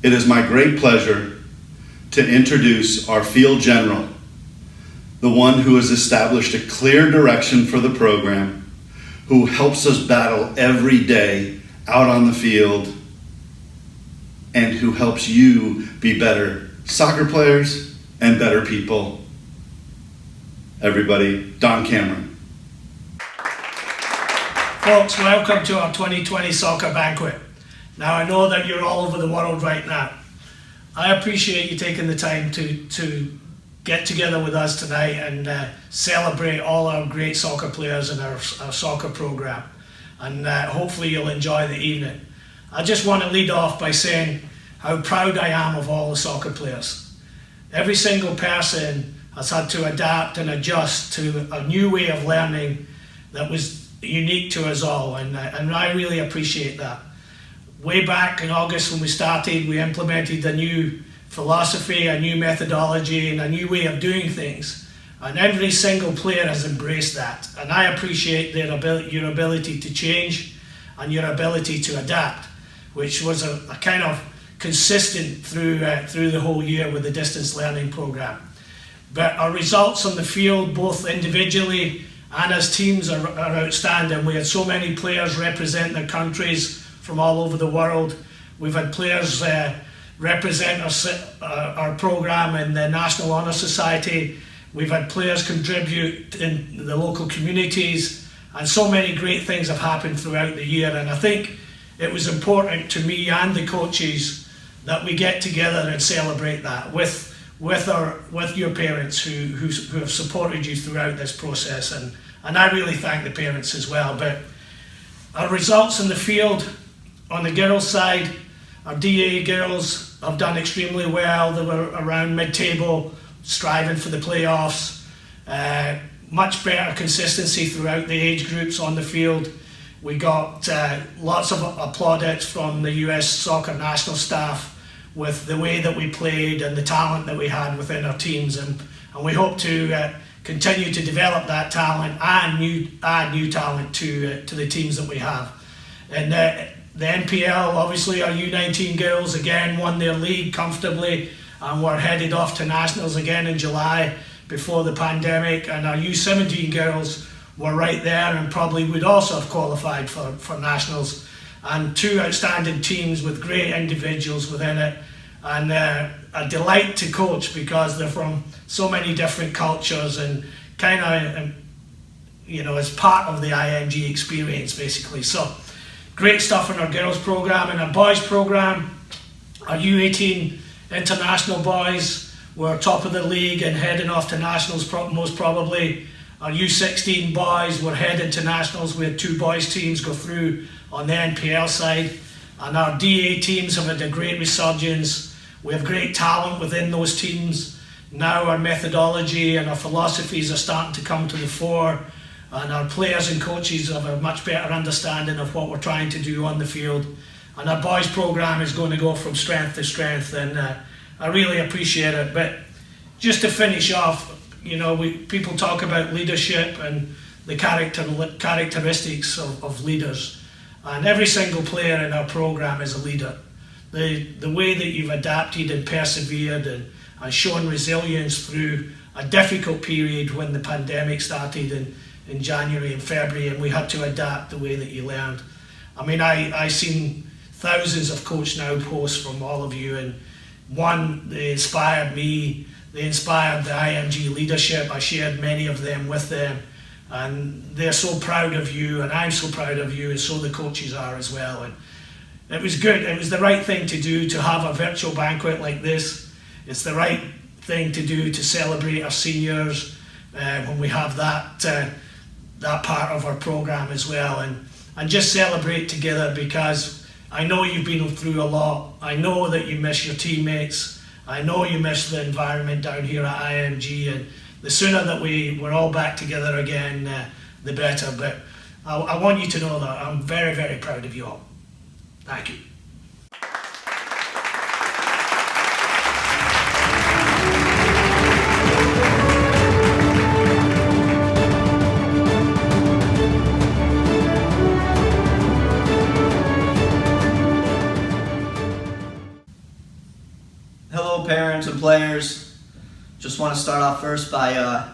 It is my great pleasure to introduce our field general, the one who has established a clear direction for the program, who helps us battle every day out on the field, and who helps you be better soccer players and better people. Everybody, Don Cameron. Folks, welcome to our 2020 Soccer Banquet. Now, I know that you're all over the world right now. I appreciate you taking the time to get together with us tonight and celebrate all our great soccer players in our soccer program. And hopefully you'll enjoy the evening. I just want to lead off by saying how proud I am of all the soccer players. Every single person has had to adapt and adjust to a new way of learning that was unique to us all, and I really appreciate that. Way back in August when we started, we implemented a new philosophy, a new methodology, and a new way of doing things. And every single player has embraced that. And I appreciate your ability to change and your ability to adapt, which was a kind of consistent through the whole year with the distance learning program. But our results on the field, both individually and as teams, are outstanding. We had so many players represent their countries from all over the world. We've had players represent our program in the National Honour Society. We've had players contribute in the local communities, and so many great things have happened throughout the year. And I think it was important to me and the coaches that we get together and celebrate that with your parents who have supported you throughout this process, and I really thank the parents as well. But our results in the field, on the girls' side, our DA girls have done extremely well. They were around mid-table, striving for the playoffs. Much better consistency throughout the age groups on the field. We got lots of plaudits from the US soccer national staff with the way that we played and the talent that we had within our teams, and we hope to continue to develop that talent and add new talent to the teams that we have. And the NPL, obviously our U19 girls again won their league comfortably, and we're headed off to nationals again in July before the pandemic, and our U17 girls were right there and probably would also have qualified for nationals. And two outstanding teams with great individuals within it, and a delight to coach because they're from so many different cultures and kind of, as part of the IMG experience basically. So great stuff in our girls program. And our boys program, our U18 international boys were top of the league and heading off to nationals most probably. Our U16 boys were headed to nationals. We had two boys teams go through on the NPL side, and our DA teams have had a great resurgence. We have great talent within those teams. Now our methodology and our philosophies are starting to come to the fore, and our players and coaches have a much better understanding of what we're trying to do on the field. And our boys program is going to go from strength to strength, and I really appreciate it. But just to finish off, people talk about leadership and the characteristics of leaders, and every single player in our program is a leader. The way that you've adapted and persevered and shown resilience through a difficult period when the pandemic started in January and February, and we had to adapt the way that you learned. I mean, I seen thousands of Coach Now posts from all of you, and one, they inspired me. They inspired the IMG leadership. I shared many of them with them, and they're so proud of you, and I'm so proud of you, and so the coaches are as well. And it was good. It was the right thing to do to have a virtual banquet like this. It's the right thing to do to celebrate our seniors when we have that part of our program as well, and just celebrate together, because I know you've been through a lot. I know that you miss your teammates. I know you miss the environment down here at IMG, and the sooner that we're all back together again, the better. But I want you to know that I'm very, very proud of you all. Thank you. parents and players, just want to start off first by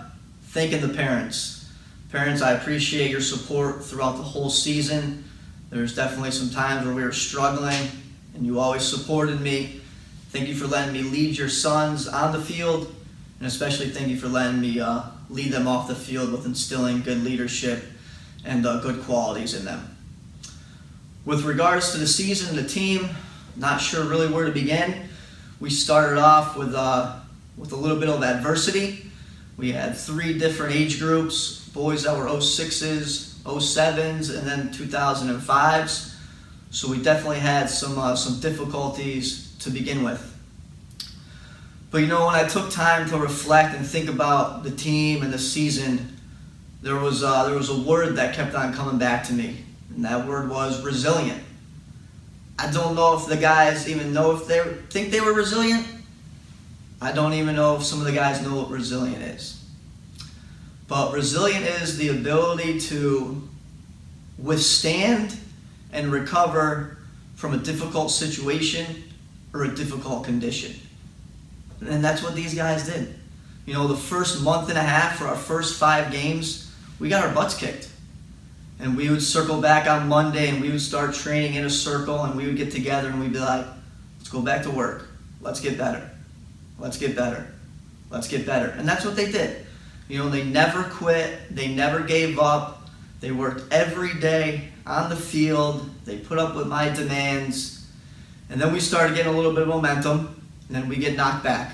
thanking the parents. Parents, I appreciate your support throughout the whole season. There's definitely some times where we were struggling, and you always supported me. Thank you for letting me lead your sons on the field, and especially thank you for letting me lead them off the field with instilling good leadership and good qualities in them. With regards to the season and the team, not sure really where to begin. We started off with a little bit of adversity. We had 3 different age groups, boys that were 06s, 07s, and then 2005s. So we definitely had some difficulties to begin with. But when I took time to reflect and think about the team and the season, there was a word that kept on coming back to me, and that word was resilient. I don't know if the guys even know if they think they were resilient. I don't even know if some of the guys know what resilient is. But resilient is the ability to withstand and recover from a difficult situation or a difficult condition. And that's what these guys did. The first month and a half for our first 5 games, we got our butts kicked. And we would circle back on Monday and we would start training in a circle and we would get together and we'd be like, let's go back to work. Let's get better. Let's get better. Let's get better. And that's what they did. They never quit. They never gave up. They worked every day on the field. They put up with my demands. And then we started getting a little bit of momentum. And then we get knocked back.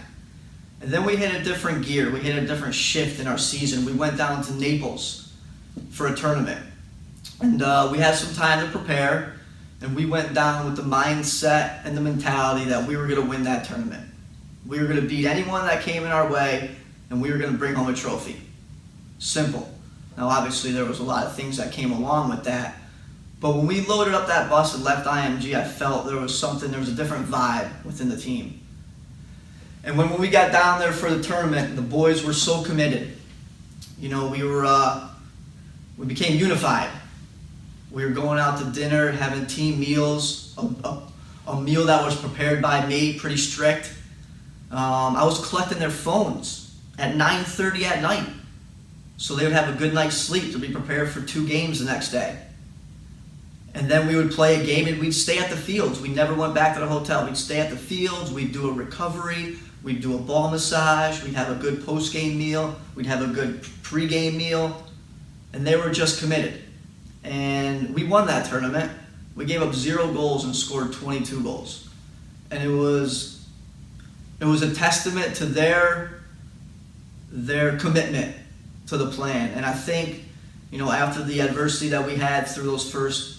And then we hit a different gear. We hit a different shift in our season. We went down to Naples for a tournament. And we had some time to prepare. And we went down with the mindset and the mentality that we were going to win that tournament. We were going to beat anyone that came in our way, and we were going to bring home a trophy. Simple. Now, obviously, there was a lot of things that came along with that. But when we loaded up that bus and left IMG, I felt there was a different vibe within the team. And when we got down there for the tournament, the boys were so committed. We became unified. We were going out to dinner, having team meals, a meal that was prepared by me, pretty strict. I was collecting their phones at 9:30 at night so they would have a good night's sleep to be prepared for 2 games the next day. And then we would play a game and we'd stay at the fields. We never went back to the hotel. We'd stay at the fields. We'd do a recovery. We'd do a ball massage. We'd have a good post-game meal. We'd have a good pre-game meal. And they were just committed. And we won that tournament. We gave up 0 goals and scored 22 goals. And it was a testament to their commitment to the plan. And I think, after the adversity that we had through those first,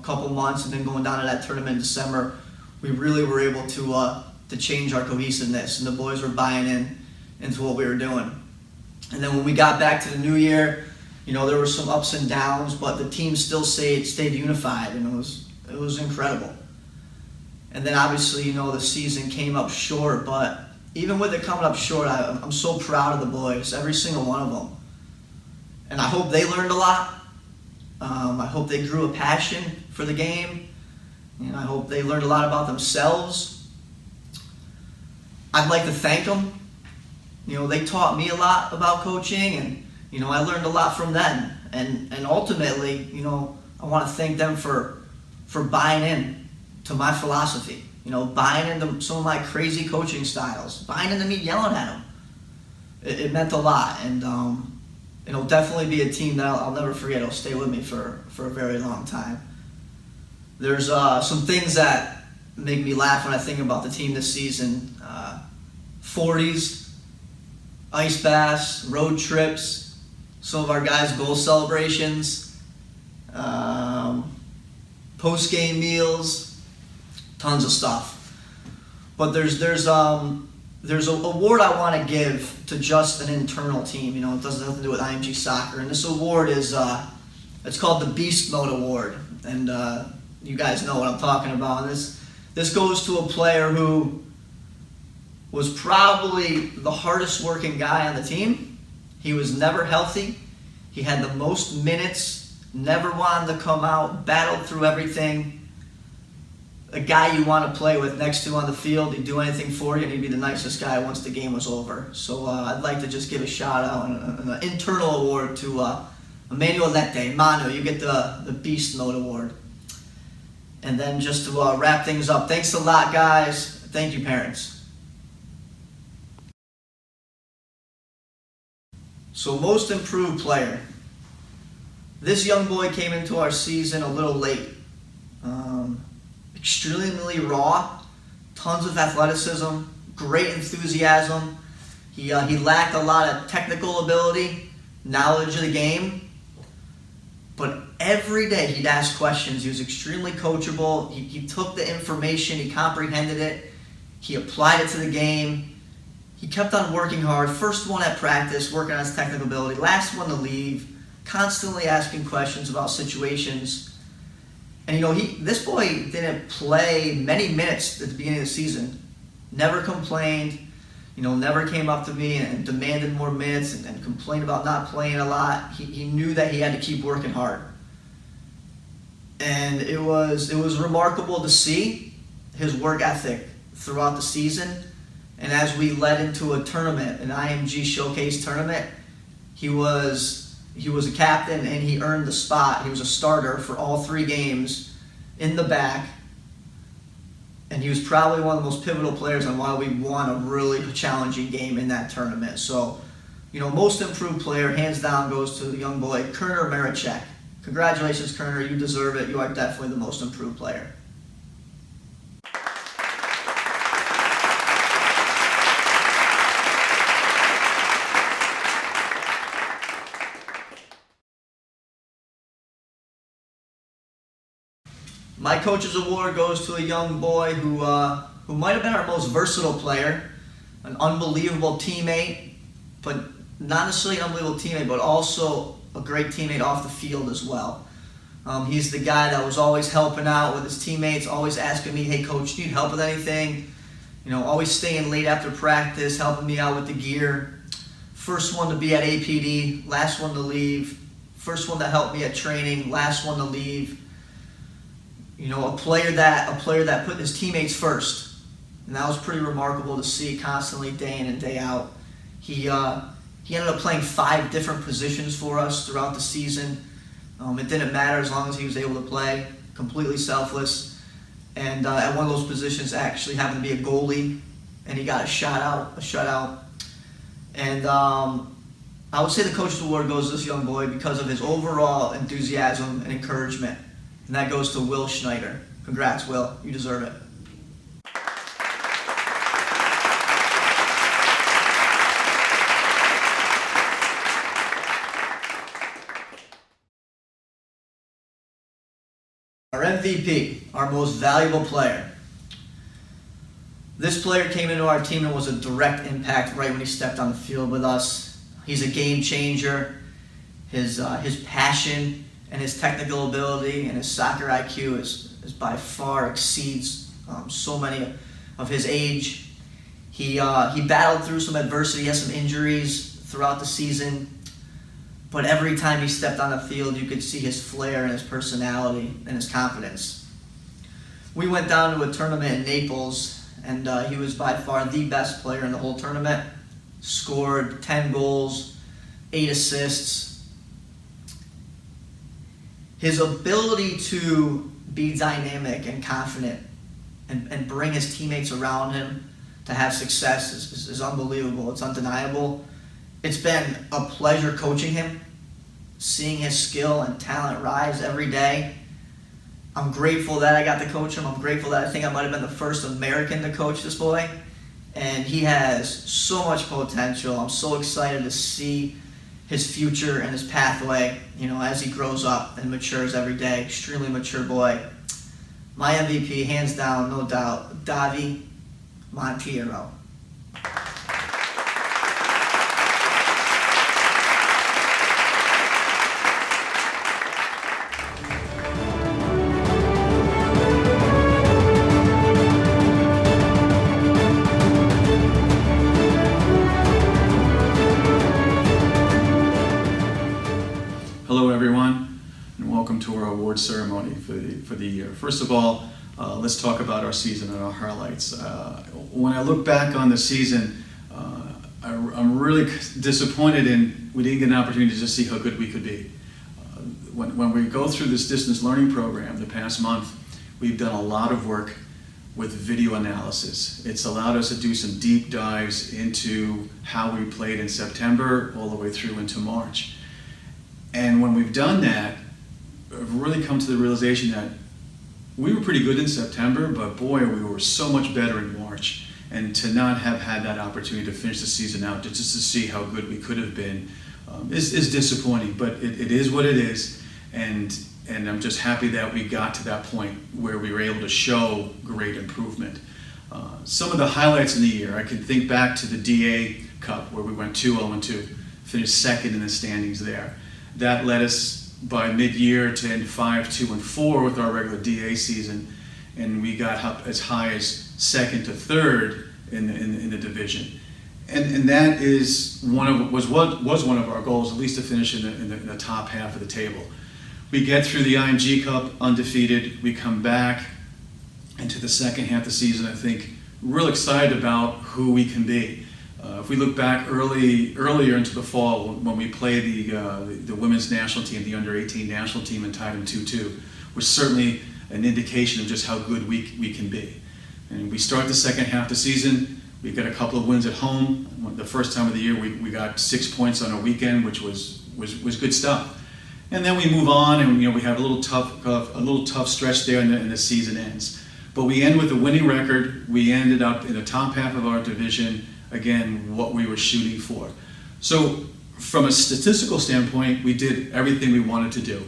couple months and then going down to that tournament in December, we really were able to change our cohesiveness, and the boys were buying into what we were doing. And then when we got back to the new year, there were some ups and downs, but the team still stayed unified, and it was incredible. And then obviously, the season came up short, but even with it coming up short, I'm so proud of the boys, every single one of them. And I hope they learned a lot. I hope they grew a passion for the game. And I hope they learned a lot about themselves. I'd like to thank them. They taught me a lot about coaching, and, I learned a lot from them. And ultimately, I want to thank them for buying in to my philosophy, buying into some of my crazy coaching styles, buying into me yelling at them. It meant a lot, and it'll definitely be a team that I'll never forget. It'll stay with me for a very long time. There's some things that make me laugh when I think about the team this season. 40s, ice baths, road trips, some of our guys' goal celebrations, post-game meals, tons of stuff. But there's an award I want to give to just an internal team. It doesn't have nothing to do with IMG soccer. And this award is it's called the Beast Mode Award. And you guys know what I'm talking about. And this goes to a player who was probably the hardest working guy on the team. He was never healthy. He had the most minutes, never wanted to come out, battled through everything. a guy you want to play with next to on the field. He'd do anything for you, and he'd be the nicest guy once the game was over. So I'd like to just give a shout out and an internal award to Emmanuel Lette. Manu, you get the Beast Mode Award. And then just to wrap things up, thanks a lot, guys. Thank you, parents. So most improved player. This young boy came into our season a little late. Extremely raw, tons of athleticism, great enthusiasm. He lacked a lot of technical ability, knowledge of the game, but every day he'd ask questions. He was extremely coachable. He took the information, he comprehended it, he applied it to the game. He kept on working hard. First one at practice, working on his technical ability. Last one to leave, constantly asking questions about situations. And this boy didn't play many minutes at the beginning of the season. Never complained, never came up to me and demanded more minutes and complained about not playing a lot. He knew that he had to keep working hard. And it was remarkable to see his work ethic throughout the season. And as we led into a tournament, an IMG showcase tournament, he was a captain and he earned the spot. He was a starter for all 3 games in the back. And he was probably one of the most pivotal players on why we won a really challenging game in that tournament. So, most improved player, hands down, goes to the young boy, Kerner Marichek. Congratulations, Kerner. You deserve it. You are definitely the most improved player. My coach's award goes to a young boy who might have been our most versatile player, an unbelievable teammate, but not necessarily an unbelievable teammate, but also a great teammate off the field as well. He's the guy that was always helping out with his teammates, always asking me, "Hey coach, do you need help with anything?" Always staying late after practice, helping me out with the gear. First one to be at APD, last one to leave. First one to help me at training, last one to leave. A player that put his teammates first, and that was pretty remarkable to see constantly, day in and day out. He ended up playing 5 different positions for us throughout the season. It didn't matter as long as he was able to play, completely selfless. And at one of those positions, actually happened to be a goalie, and he got a shutout. And I would say the Coach's Award goes to this young boy because of his overall enthusiasm and encouragement. And that goes to Will Schneider. Congrats, Will. You deserve it. Our MVP, our most valuable player. This player came into our team and was a direct impact right when he stepped on the field with us. He's a game changer. His passion and his technical ability and his soccer IQ is by far exceeds so many of his age. He battled through some adversity, he had some injuries throughout the season, but every time he stepped on the field, you could see his flair and his personality and his confidence. We went down to a tournament in Naples, and he was by far the best player in the whole tournament. Scored 10 goals, 8 assists. His ability to be dynamic and confident and bring his teammates around him to have success is unbelievable. It's undeniable. It's been a pleasure coaching him, seeing his skill and talent rise every day. I'm grateful that I got to coach him. I'm grateful that I think I might have been the first American to coach this boy. And he has so much potential. I'm so excited to see his future and his pathway, as he grows up and matures every day. Extremely mature boy. My MVP, hands down, no doubt, Davi Monteiro. Hello everyone, and welcome to our award ceremony for the year. First of all, let's talk about our season and our highlights. When I look back on the season, I'm really disappointed in we didn't get an opportunity to just see how good we could be. When we go through this distance learning program the past month, we've done a lot of work with video analysis. It's allowed us to do some deep dives into how we played in September all the way through into March. And when we've done that, I've really come to the realization that we were pretty good in September, but boy, we were so much better in March. And to not have had that opportunity to finish the season out, just to see how good we could have been, is disappointing. But it is what it is, and I'm just happy that we got to that point where we were able to show great improvement. Some of the highlights in the year, I can think back to the DA Cup where we went 2-0-2, finished second in the standings there. That led us by mid-year to end 5-2-4 with our regular DA season, and we got up as high as second to third in the division. And that is was one of our goals, at least to finish in the top half of the table. We get through the IMG Cup undefeated. We come back into the second half of the season, I think, real excited about who we can be. If we look back earlier into the fall when we played the women's national team, the under-18 national team, and tied them 2-2, was certainly an indication of just how good we can be. And we start the second half of the season. We got a couple of wins at home. The first time of the year, we got 6 points on a weekend, which was good stuff. And then we move on, and we have a little tough stretch there, and the season ends. But we end with a winning record. We ended up in the top half of our division. Again, what we were shooting for. So, from a statistical standpoint, we did everything we wanted to do.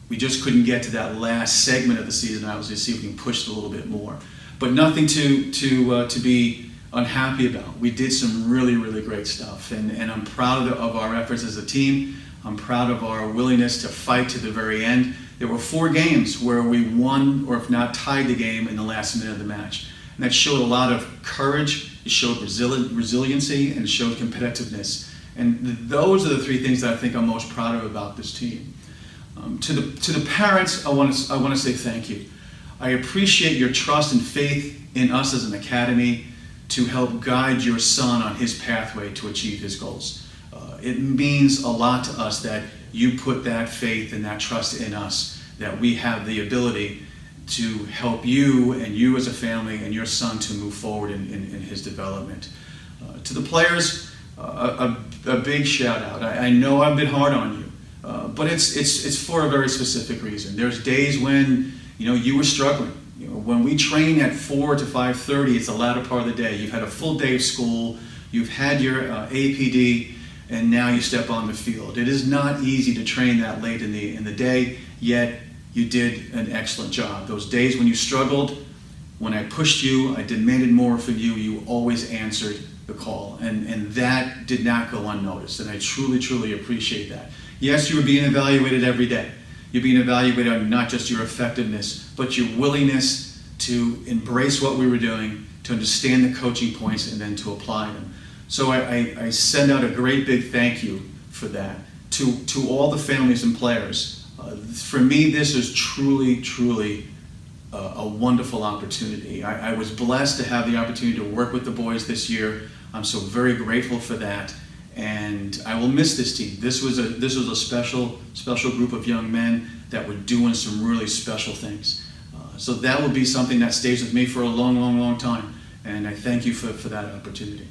We just couldn't get to that last segment of the season. I was just see if we can push it a little bit more, but nothing to be unhappy about. We did some really great stuff, and I'm proud of our efforts as a team. I'm proud of our willingness to fight to the very end. There were 4 games where we won, or if not tied the game in the last minute of the match. And that showed a lot of courage, it showed resiliency, and it showed competitiveness. And those are the 3 things that I think I'm most proud of about this team. To the parents, I want to say thank you. I appreciate your trust and faith in us as an academy to help guide your son on his pathway to achieve his goals. It means a lot to us that you put that faith and that trust in us, that we have the ability to help you and you as a family and your son to move forward in his development. To the players, a big shout out. I know I've been hard on you, but it's for a very specific reason. There's days when you were struggling. When we train at 4 to 5:30, it's the latter part of the day. You've had a full day of school, you've had your APD, and now you step on the field. It is not easy to train that late in the day, yet you did an excellent job. Those days when you struggled, when I pushed you, I demanded more from you, you always answered the call. And that did not go unnoticed, and I truly appreciate that. Yes, you were being evaluated every day. You're being evaluated on not just your effectiveness, but your willingness to embrace what we were doing, to understand the coaching points, and then to apply them. So I send out a great big thank you for that to all the families and players. For me, this is truly a wonderful opportunity. I was blessed to have the opportunity to work with the boys this year. I'm so very grateful for that, and I will miss this team. This was a special group of young men that were doing some really special things. So that will be something that stays with me for a long time, and I thank you for that opportunity.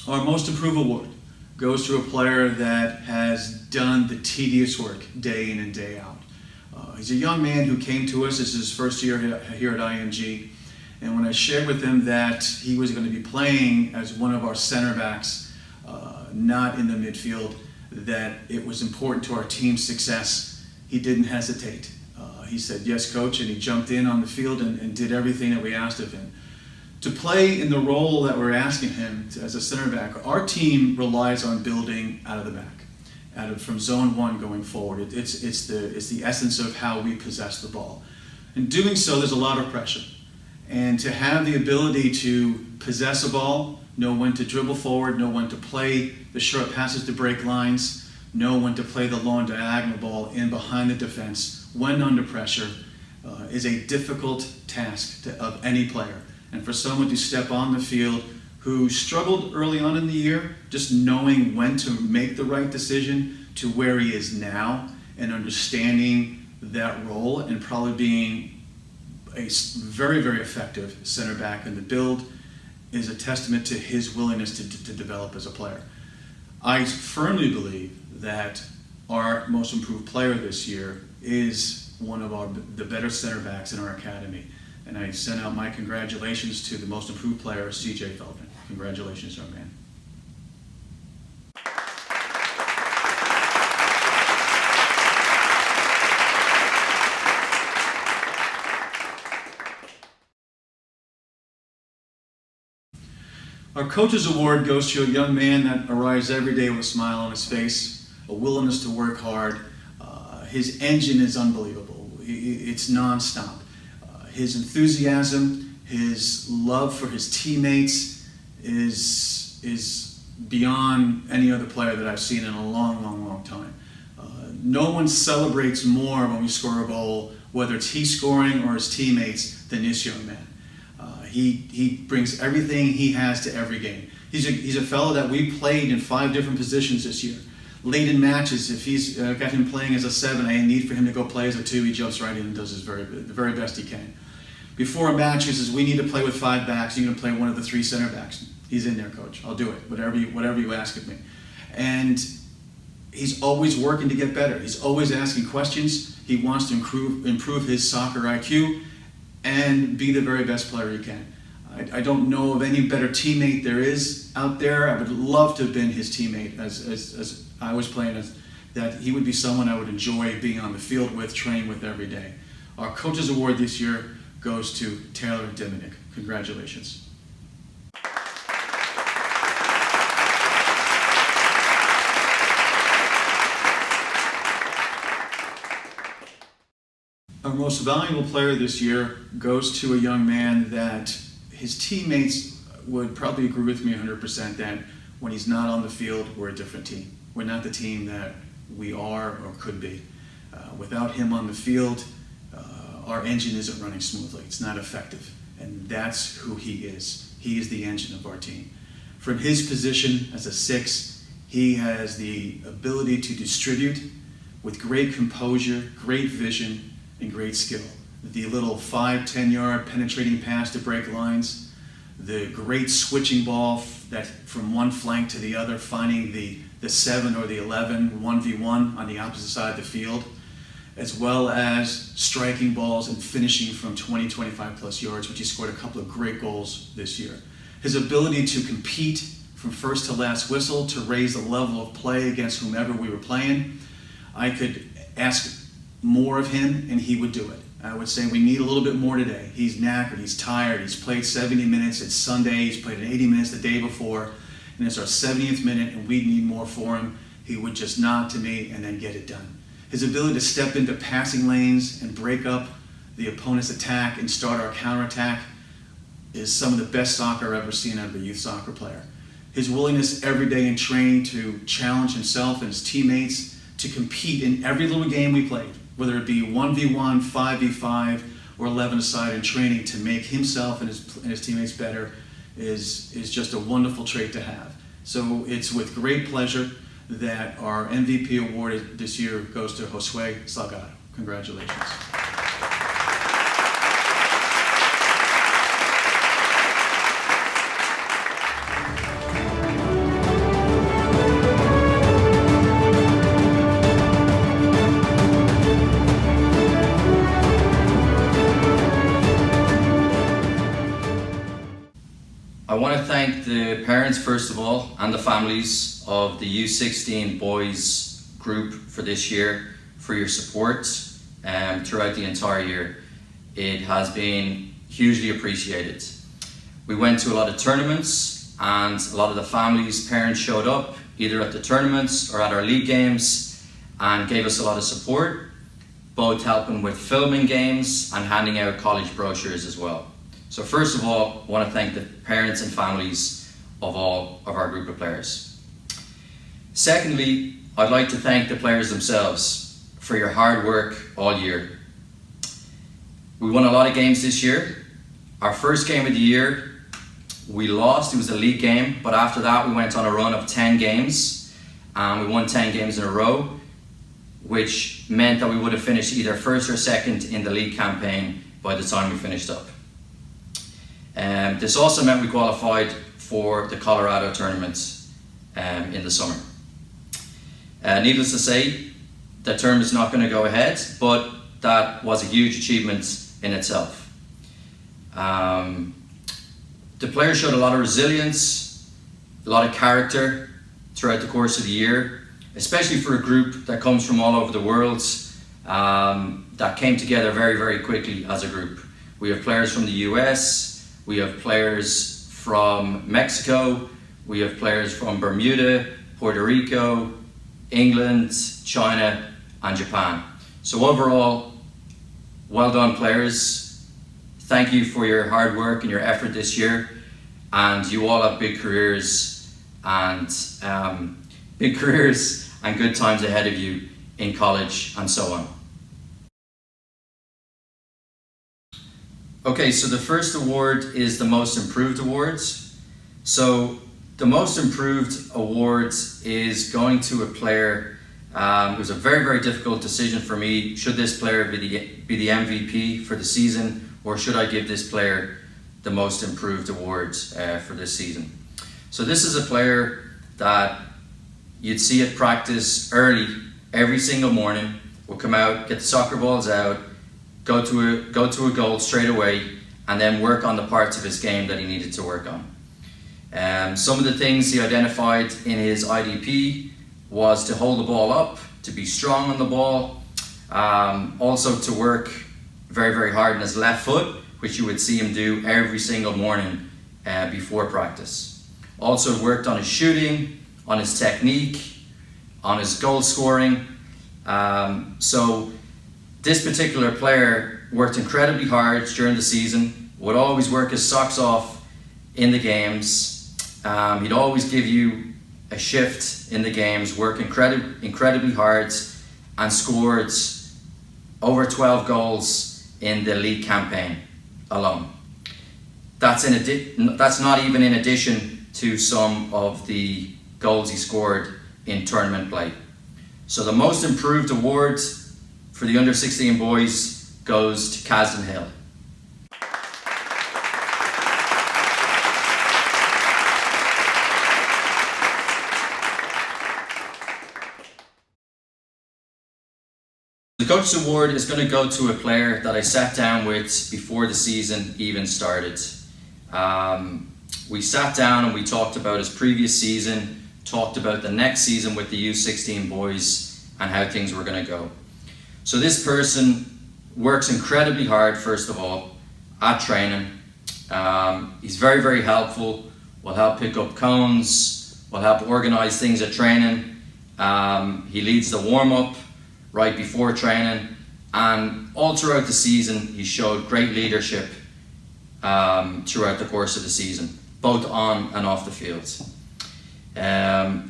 Our Most Improved Award goes to a player that has done the tedious work day in and day out. He's a young man who came to us. This is his first year here at IMG. And when I shared with him that he was going to be playing as one of our center backs, not in the midfield, that it was important to our team's success, he didn't hesitate. He said, "Yes, coach," and he jumped in on the field and did everything that we asked of him. To play in the role that we're asking him as a center back, our team relies on building out of the back, from zone 1 going forward. It's the essence of how we possess the ball. In doing so, there's a lot of pressure. And to have the ability to possess a ball, know when to dribble forward, know when to play the short passes to break lines, know when to play the long diagonal ball in behind the defense when under pressure is a difficult task of any player. And for someone to step on the field who struggled early on in the year, just knowing when to make the right decision, to where he is now and understanding that role and probably being a very, very effective center back in the build is a testament to his willingness to develop as a player. I firmly believe that our most improved player this year is one of the better center backs in our academy. And I send out my congratulations to the most improved player, CJ Feldman. Congratulations, young man. Our Coaches Award goes to a young man that arrives every day with a smile on his face, a willingness to work hard. His engine is unbelievable. It's nonstop. His enthusiasm, his love for his teammates is beyond any other player that I've seen in a long, long, long time. No one celebrates more when we score a goal, whether it's he scoring or his teammates, than this young man. He brings everything he has to every game. He's a fellow that we played in 5 different positions this year. Late in matches, if he's got him playing as a 7, I need for him to go play as a 2, he jumps right in and does the very best he can. Before a match, he says, we need to play with 5 backs, you're going to play one of the 3 center backs. He's in there, coach. I'll do it, whatever you ask of me. And he's always working to get better. He's always asking questions. He wants to improve his soccer IQ and be the very best player he can. I don't know of any better teammate there is out there. I would love to have been his teammate as I was playing, that he would be someone I would enjoy being on the field with, training with every day. Our Coaches Award this year goes to Taylor Diminick. Congratulations. Our most valuable player this year goes to a young man that his teammates would probably agree with me 100% that when he's not on the field, we're a different team. We're not the team that we are or could be. Without him on the field, our engine isn't running smoothly. It's not effective. And that's who he is. He is the engine of our team. From his position as a 6, he has the ability to distribute with great composure, great vision, and great skill. The little 5-10 yard penetrating pass to break lines, the great switching ball that from one flank to the other, finding the 7 or the 11 1v1 on the opposite side of the field, as well as striking balls and finishing from 20-25 plus yards, which he scored a couple of great goals this year. His ability to compete from first to last whistle, to raise the level of play against whomever we were playing. I could ask more of him and he would do it. I would say we need a little bit more today. He's knackered, he's tired, he's played 70 minutes, it's Sunday, he's played 80 minutes the day before, and it's our 70th minute and we need more for him. He would just nod to me and then get it done. His ability to step into passing lanes and break up the opponent's attack and start our counterattack is some of the best soccer I've ever seen out of a youth soccer player. His willingness every day in training to challenge himself and his teammates to compete in every little game we played, whether it be 1v1, 5v5, or 11-a-side in training, to make himself and his teammates better is just a wonderful trait to have. So it's with great pleasure that our MVP award this year goes to Josue Salgado. Congratulations. I want to thank the parents first of all and the families of the U16 boys group for this year for your support throughout the entire year. It has been hugely appreciated. We went to a lot of tournaments and a lot of the families' parents showed up either at the tournaments or at our league games and gave us a lot of support, both helping with filming games and handing out college brochures as well. So first of all, I want to thank the parents and families of all of our group of players. Secondly, I'd like to thank the players themselves for your hard work all year. We won a lot of games this year. Our first game of the year, we lost. It was a league game, but after that we went on a run of 10 games, and we won 10 games in a row, which meant that we would have finished either first or second in the league campaign by the time we finished up. This also meant we qualified for the Colorado tournament in the summer. Needless to say, the tournament is not going to go ahead, but that was a huge achievement in itself. The players showed a lot of resilience, a lot of character throughout the course of the year, especially for a group that comes from all over the world, that came together very, very quickly as a group. We have players from the US, we have players from Mexico, we have players from Bermuda, Puerto Rico, England, China, and Japan. So overall, well done players. Thank you for your hard work and your effort this year, and you all have big careers and good times ahead of you in college and so on. Okay, so the first award is the Most Improved Award. So the Most Improved Award is going to a player. It was a very, very difficult decision for me. Should this player be the MVP for the season, or should I give this player the Most Improved Award for this season? So this is a player that you'd see at practice early every single morning, would come out, get the soccer balls out, go to a goal straight away, and then work on the parts of his game that he needed to work on. Some of the things he identified in his IDP was to hold the ball up, to be strong on the ball, also to work very, very hard on his left foot, which you would see him do every single morning before practice. Also worked on his shooting, on his technique, on his goal scoring. So this particular player worked incredibly hard during the season, would always work his socks off in the games. He'd always give you a shift in the games, work incredibly hard, and scored over 12 goals in the league campaign alone. That's not even in addition to some of the goals he scored in tournament play. So the Most Improved Award for the under 16 boys goes to Kasdan Hill. The Coach's Award is going to go to a player that I sat down with before the season even started. We sat down and we talked about his previous season, talked about the next season with the U16 boys and how things were going to go. So this person works incredibly hard, first of all, at training. He's very, very helpful, will help pick up cones, will help organize things at training. He leads the warm-up right before training, and all throughout the season he showed great leadership throughout the course of the season, both on and off the field.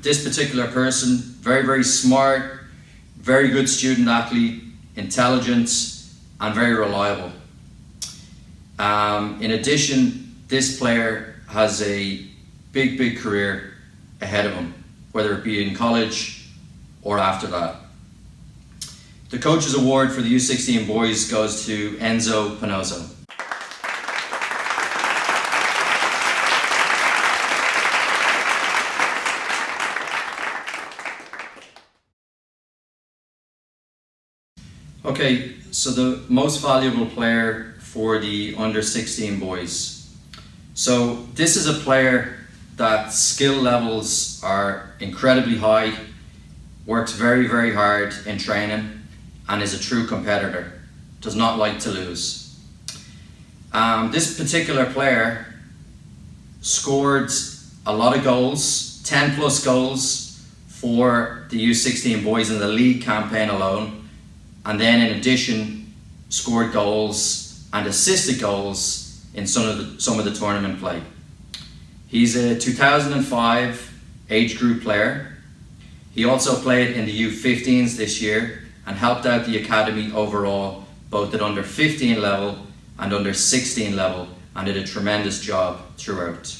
This particular person, very, very smart, very good student athlete, intelligent, and very reliable. In addition, this player has a big, big career ahead of him, whether it be in college or after that. The Coach's Award for the U16 boys goes to Enzo Panozzo. Okay, so the most valuable player for the under 16 boys. So this is a player that skill levels are incredibly high, works very, very hard in training, and is a true competitor, does not like to lose. This particular player scored a lot of goals, 10 plus goals for the U16 boys in the league campaign alone, and then in addition scored goals and assisted goals in some of the tournament play. He's a 2005 age group player. He also played in the U15s this year and helped out the academy overall, both at under 15 level and under 16 level, and did a tremendous job throughout.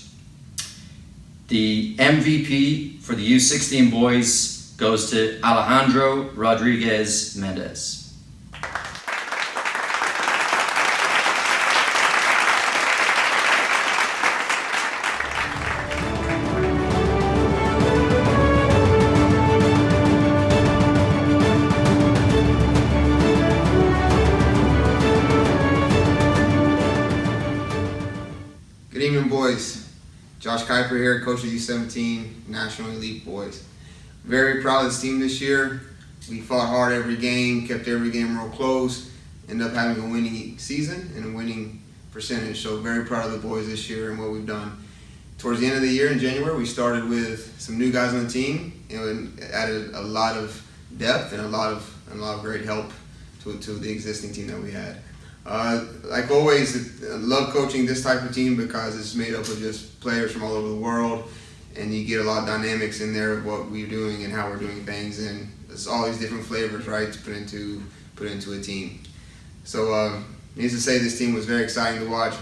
The MVP for the U16 boys goes to Alejandro Rodriguez Mendez. Good evening, boys. Josh Kuiper here, coach of U17 National Elite Boys. Very proud of this team this year. We fought hard every game, kept every game real close, ended up having a winning season and a winning percentage. So very proud of the boys this year and what we've done. Towards the end of the year in January, we started with some new guys on the team and added a lot of depth and a lot of great help to the existing team that we had. Like always, I love coaching this type of team because it's made up of just players from all over the world, and you get a lot of dynamics in there of what we're doing and how we're doing things, and it's all these different flavors, right, to put into a team. So, needless to say, this team was very exciting to watch.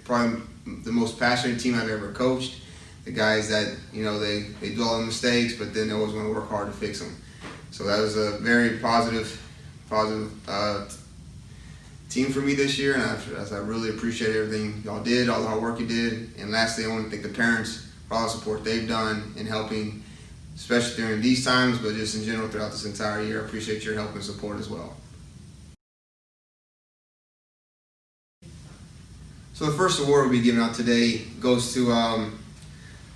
Probably the most passionate team I've ever coached. The guys that they do all the mistakes, but then they always want to work hard to fix them. So that was a very positive team for me this year, and I really appreciate everything y'all did, all the hard work you did. And lastly, I want to thank the parents for all the support they've done in helping, especially during these times, but just in general throughout this entire year. I appreciate your help and support as well. So the first award we'll be giving out today goes to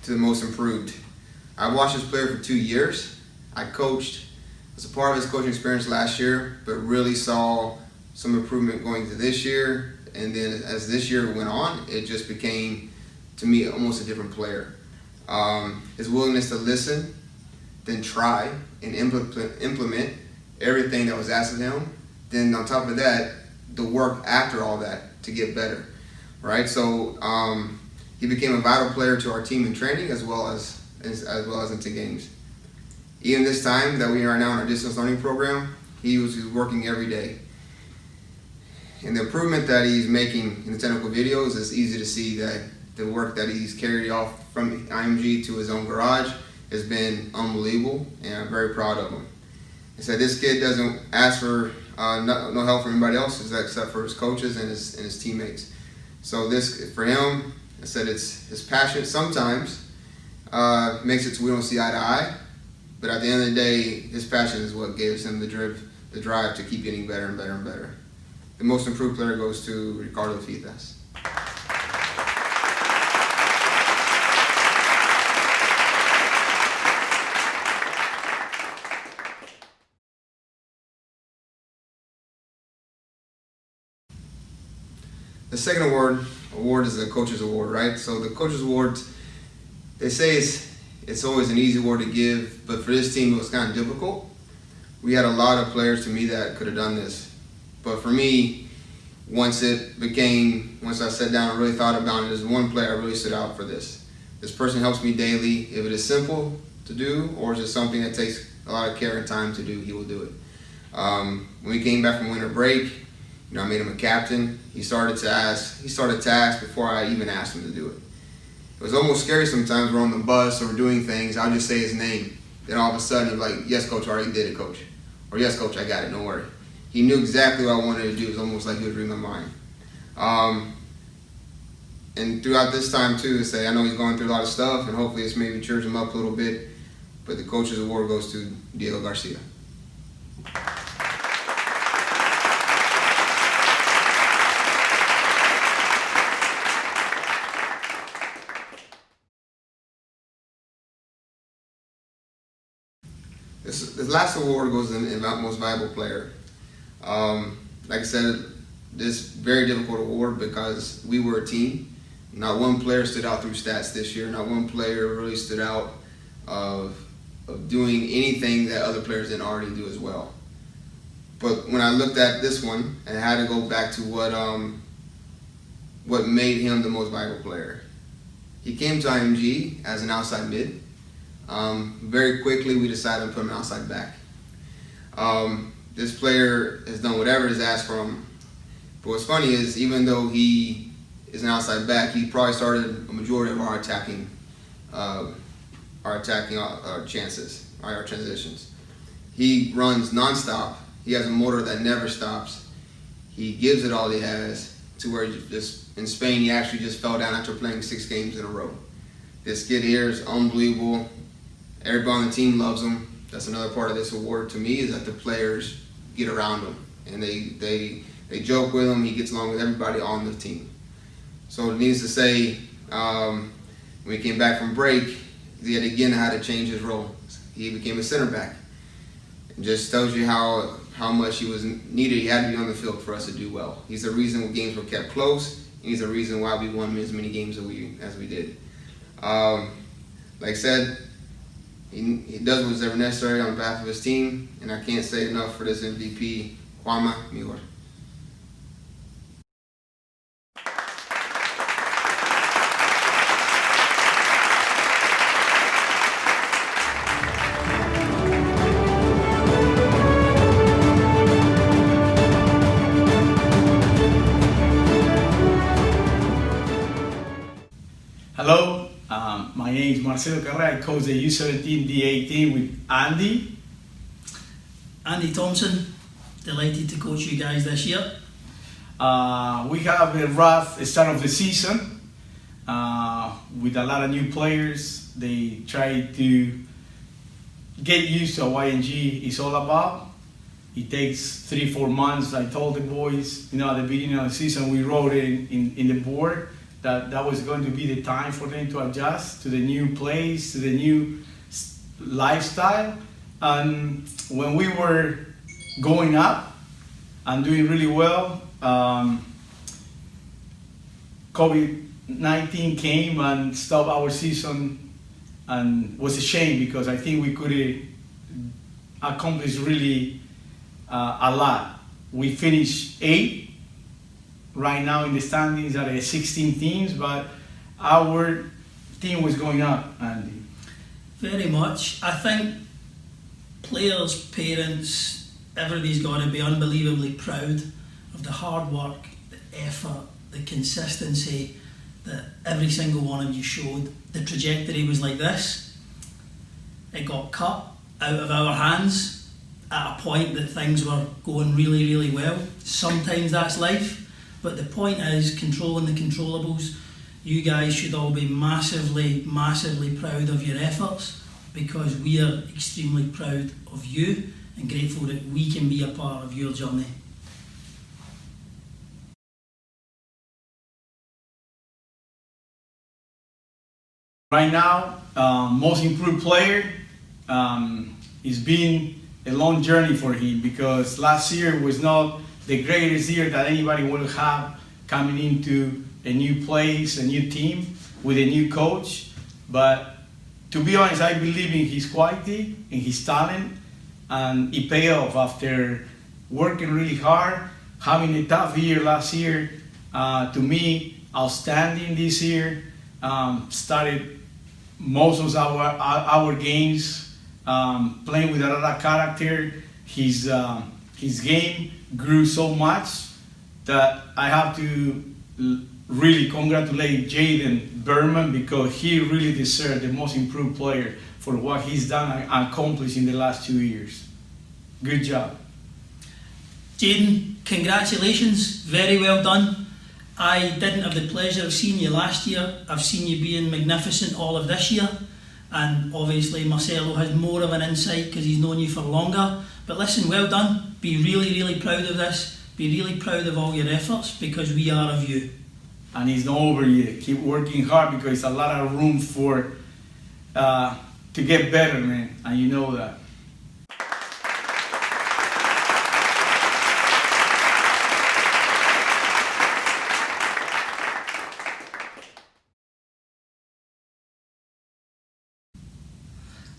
the most improved. I watched this player for 2 years. I coached as a part of his coaching experience last year, but really saw some improvement going to this year, and then as this year went on, it just became, to me, almost a different player. His willingness to listen, then try and implement everything that was asked of him. Then on top of that, the work after all that to get better, right? So he became a vital player to our team in training as well as into games. Even this time that we are now in our distance learning program, he was working every day. And the improvement that he's making in the technical videos, is easy to see that the work that he's carried off from IMG to his own garage has been unbelievable, and I'm very proud of him. He said this kid doesn't ask for no help from anybody else except for his coaches and his teammates. So this, for him, I said it's his passion sometimes makes it so we don't see eye to eye, but at the end of the day, his passion is what gives him the drive to keep getting better and better and better. The most improved player goes to Ricardo Fitas. The second award is the Coach's Award, right? So the Coach's Award, they say it's always an easy award to give, but for this team it was kind of difficult. We had a lot of players to me that could have done this. But for me, once I sat down and really thought about it, there's one player I really stood out for this. This person helps me daily. If it is simple to do, or is it something that takes a lot of care and time to do, he will do it. When we came back from winter break, I made him a captain. He started to ask before I even asked him to do it. It was almost scary sometimes. We're on the bus or we're doing things, I'll just say his name. Then all of a sudden, he'd be like, yes, coach, I already did it, coach. Or yes, coach, I got it, don't worry. He knew exactly what I wanted to do. It was almost like he was reading my mind. And throughout this time too, I know he's going through a lot of stuff, and hopefully it's maybe cheers him up a little bit. But the Coach's Award goes to Diego Garcia. This last award goes to the most valuable player. Like I said, this is a very difficult award because we were a team. Not one player stood out through stats this year. Not one player really stood out of doing anything that other players didn't already do as well. But when I looked at this one, I had to go back to what made him the most valuable player. He came to IMG as an outside mid, Very quickly, we decided to put him outside back. This player has done whatever is asked from him. But what's funny is, even though he is an outside back, he probably started a majority of our attacking chances, our transitions. He runs nonstop. He has a motor that never stops. He gives it all he has, to where just in Spain he actually just fell down after playing 6 games in a row. This kid here is unbelievable. Everybody on the team loves him. That's another part of this award to me, is that the players get around him and they joke with him. He gets along with everybody on the team. So needless to say, when he came back from break, he had again had to change his role. He became a center back. It just tells you how much he was needed. He had to be on the field for us to do well. He's the reason games were kept close. And he's the reason why we won as many games as we did. Like I said, he does what's ever necessary on behalf of his team, and I can't say enough for this MVP, Juanma Mejor. Hello, my name is Marcelo Carrera. I coach the U17 D18 with Andy. Andy Thompson, delighted to coach you guys this year. We have a rough start of the season with a lot of new players. They try to get used to what IMG is all about. It takes 3-4 months. I told the boys, at the beginning of the season, we wrote it in the board that was going to be the time for them to adjust to the new place, to the new lifestyle. And when we were going up and doing really well, COVID-19 came and stopped our season, and was a shame because I think we could accomplish really a lot. We finished 8th. Right now in the standings are 16 teams, but our team was going up, Andy. Very much. I think players, parents, everybody's got to be unbelievably proud of the hard work, the effort, the consistency that every single one of you showed. The trajectory was like this. It got cut out of our hands at a point that things were going really, really well. Sometimes that's life. But the point is controlling the controllables. You guys should all be massively, massively proud of your efforts, because we are extremely proud of you and grateful that we can be a part of your journey. Right now, most improved player is been a long journey for him, because last year was not the greatest year that anybody would have coming into a new place, a new team, with a new coach. But to be honest, I believe in his quality and his talent, and it paid off after working really hard, having a tough year last year. To me, outstanding this year. Started most of our games, playing with a lot of character. His game grew so much that I have to really congratulate Jaden Berman, because he really deserved the most improved player for what he's done and accomplished in the last 2 years. Good job. Jaden, congratulations, very well done. I didn't have the pleasure of seeing you last year. I've seen you being magnificent all of this year, and obviously Marcelo has more of an insight because he's known you for longer. But listen, well done. Be really, really proud of this. Be really proud of all your efforts, because we are of you. And it's not over yet. Keep working hard, because it's a lot of room for to get better, man, and you know that.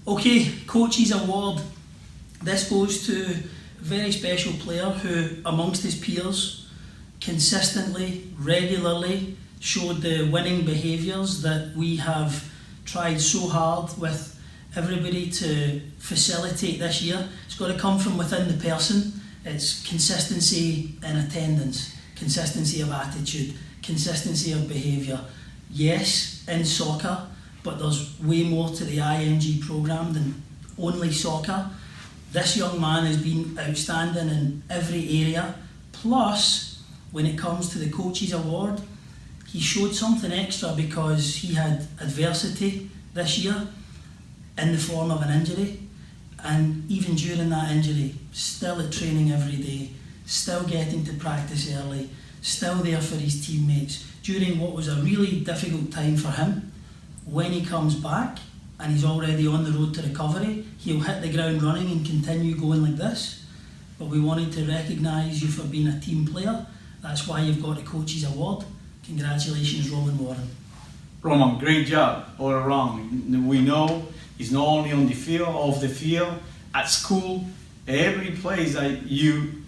Okay, Coach's Award. This goes to a very special player who, amongst his peers, consistently, regularly showed the winning behaviours that we have tried so hard with everybody to facilitate this year. It's got to come from within the person. It's consistency in attendance, consistency of attitude, consistency of behaviour. Yes, in soccer, but there's way more to the IMG programme than only soccer. This young man has been outstanding in every area. Plus, when it comes to the Coaches Award, he showed something extra because he had adversity this year in the form of an injury, and even during that injury, still at training every day, still getting to practice early, still there for his teammates during what was a really difficult time for him. When he comes back and he's already on the road to recovery, he'll hit the ground running and continue going like this. But we wanted to recognise you for being a team player. That's why you've got the Coaches Award. Congratulations, Roman Warren. Roman, great job all around. We know it's not only on the field, off the field, at school, every place that you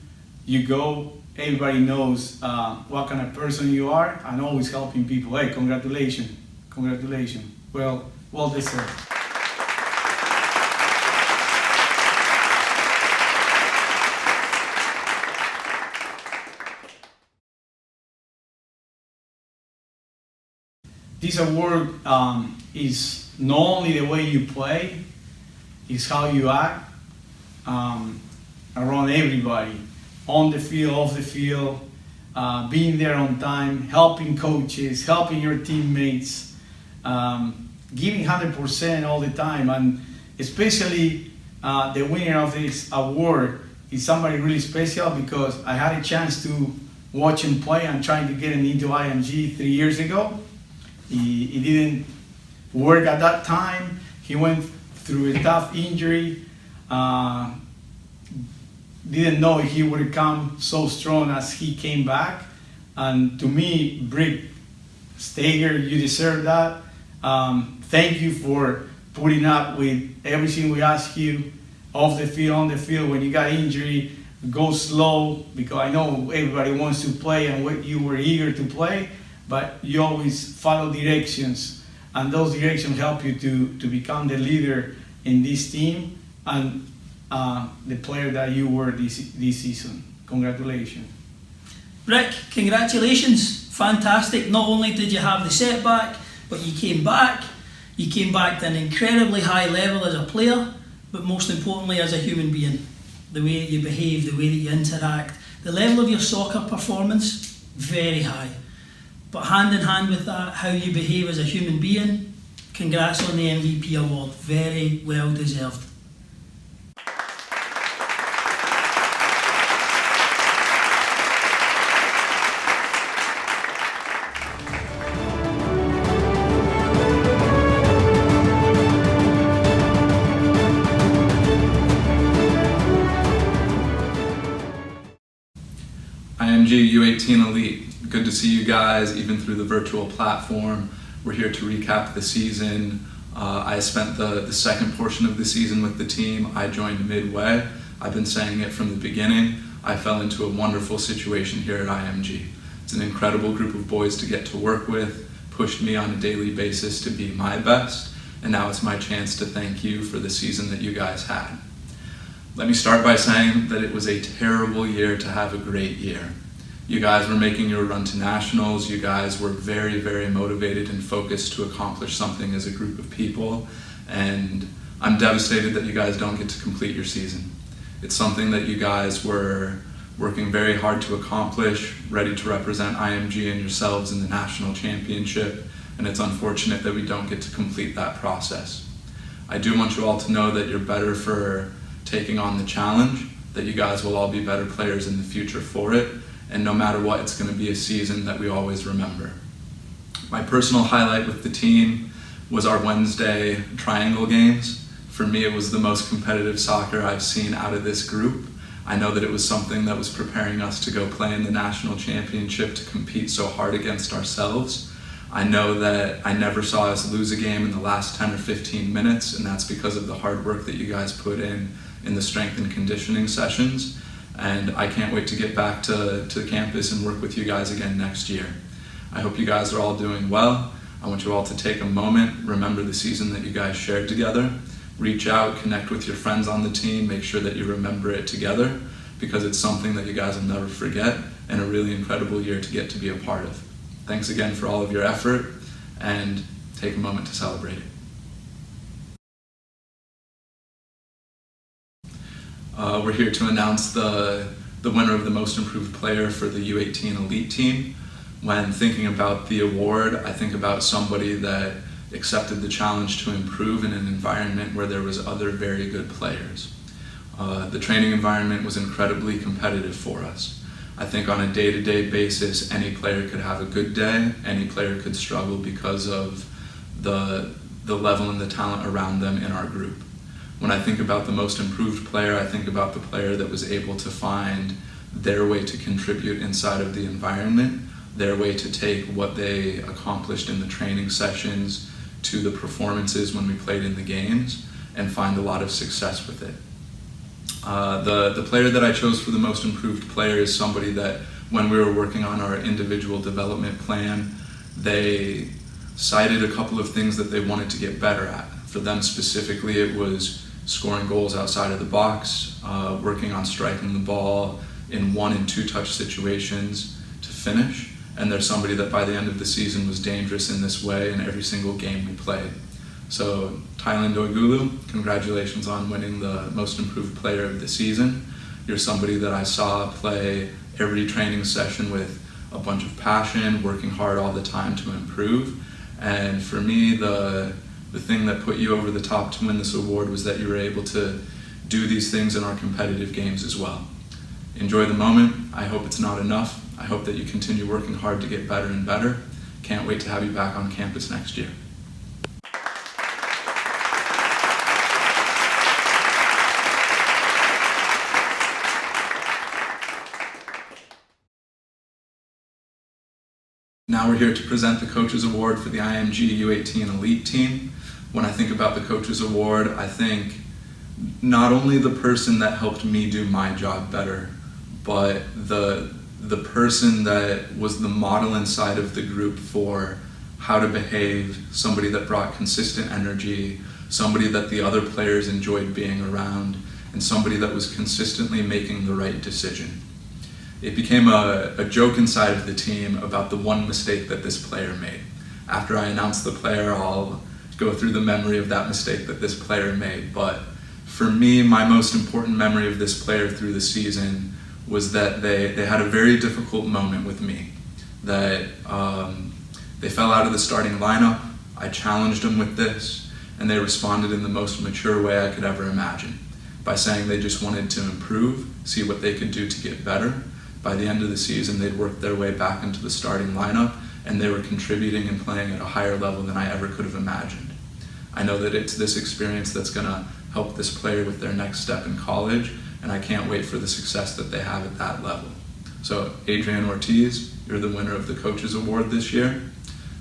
go, everybody knows what kind of person you are and always helping people. Hey, congratulations, congratulations. Well deserved. This award is not only the way you play, it's how you act around everybody, on the field, off the field, being there on time, helping coaches, helping your teammates, giving 100% all the time, and especially the winner of this award is somebody really special because I had a chance to watch him play and trying to get him into IMG 3 years ago. He didn't work at that time. He went through a tough injury. Didn't know he would come so strong as he came back. And to me, Brick Stager, you deserve that. Thank you for putting up with everything we ask you off the field, on the field. When you got injury, go slow, because I know everybody wants to play and you were eager to play, but you always follow directions, and those directions help you to become the leader in this team and the player that you were this season. Congratulations. Rick, congratulations. Fantastic. Not only did you have the setback, but you came back. You came back to an incredibly high level as a player, but most importantly as a human being. The way that you behave, the way that you interact, the level of your soccer performance, very high. But hand in hand with that, how you behave as a human being, congrats on the MVP award. Very well deserved. IMG U18 Elite. Good to see you guys, even through the virtual platform. We're here to recap the season. I spent the second portion of the season with the team. I joined midway. I've been saying it from the beginning. I fell into a wonderful situation here at IMG. It's an incredible group of boys to get to work with, pushed me on a daily basis to be my best, and now it's my chance to thank you for the season that you guys had. Let me start by saying that it was a terrible year to have a great year. You guys were making your run to nationals. You guys were very, very motivated and focused to accomplish something as a group of people. And I'm devastated that you guys don't get to complete your season. It's something that you guys were working very hard to accomplish, ready to represent IMG and yourselves in the national championship. And it's unfortunate that we don't get to complete that process. I do want you all to know that you're better for taking on the challenge, that you guys will all be better players in the future for it. And no matter what, it's going to be a season that we always remember. My personal highlight with the team was our Wednesday triangle games. For me, it was the most competitive soccer I've seen out of this group. I know that it was something that was preparing us to go play in the national championship, to compete so hard against ourselves. I know that I never saw us lose a game in the last 10 or 15 minutes, and that's because of the hard work that you guys put in the strength and conditioning sessions. And I can't wait to get back to campus and work with you guys again next year. I hope you guys are all doing well. I want you all to take a moment, remember the season that you guys shared together. reach out, connect with your friends on the team, make sure that you remember it together, because it's something that you guys will never forget, and a really incredible year to get to be a part of. Thanks again for all of your effort, and take a moment to celebrate it. We're here to announce the winner of the Most Improved Player for the U18 Elite Team. When thinking about the award, I think about somebody that accepted the challenge to improve in an environment where there was other very good players. The training environment was incredibly competitive for us. I think on a day-to-day basis, any player could have a good day, any player could struggle because of the level and the talent around them in our group. When I think about the most improved player, I think about the player that was able to find their way to contribute inside of the environment, their way to take what they accomplished in the training sessions to the performances when we played in the games, and find a lot of success with it. The player that I chose for the most improved player is somebody that, when we were working on our individual development plan, they cited a couple of things that they wanted to get better at. For them specifically, it was scoring goals outside of the box, working on striking the ball in 1- and 2-touch situations to finish. And they're somebody that by the end of the season was dangerous in this way in every single game we played. So Thailand Doigulu, congratulations on winning the Most Improved Player of the season. You're somebody that I saw play every training session with a bunch of passion, working hard all the time to improve. And for me, the thing that put you over the top to win this award was that you were able to do these things in our competitive games as well. Enjoy the moment. I hope it's not enough. I hope that you continue working hard to get better and better. Can't wait to have you back on campus next year. Now we're here to present the Coaches Award for the IMG U18 Elite Team. When I think about the Coaches Award, I think not only the person that helped me do my job better, but the person that was the model inside of the group for how to behave, somebody that brought consistent energy, somebody that the other players enjoyed being around, and somebody that was consistently making the right decision. It became a joke inside of the team about the one mistake that this player made. After I announce the player, I'll go through the memory of that mistake that this player made. But for me, my most important memory of this player through the season was that they had a very difficult moment with me. That they fell out of the starting lineup, I challenged them with this, and they responded in the most mature way I could ever imagine, by saying they just wanted to improve, see what they could do to get better. By the end of the season, they'd worked their way back into the starting lineup, and they were contributing and playing at a higher level than I ever could have imagined. I know that it's this experience that's going to help this player with their next step in college, and I can't wait for the success that they have at that level. So Adrian Ortiz, you're the winner of the Coaches Award this year.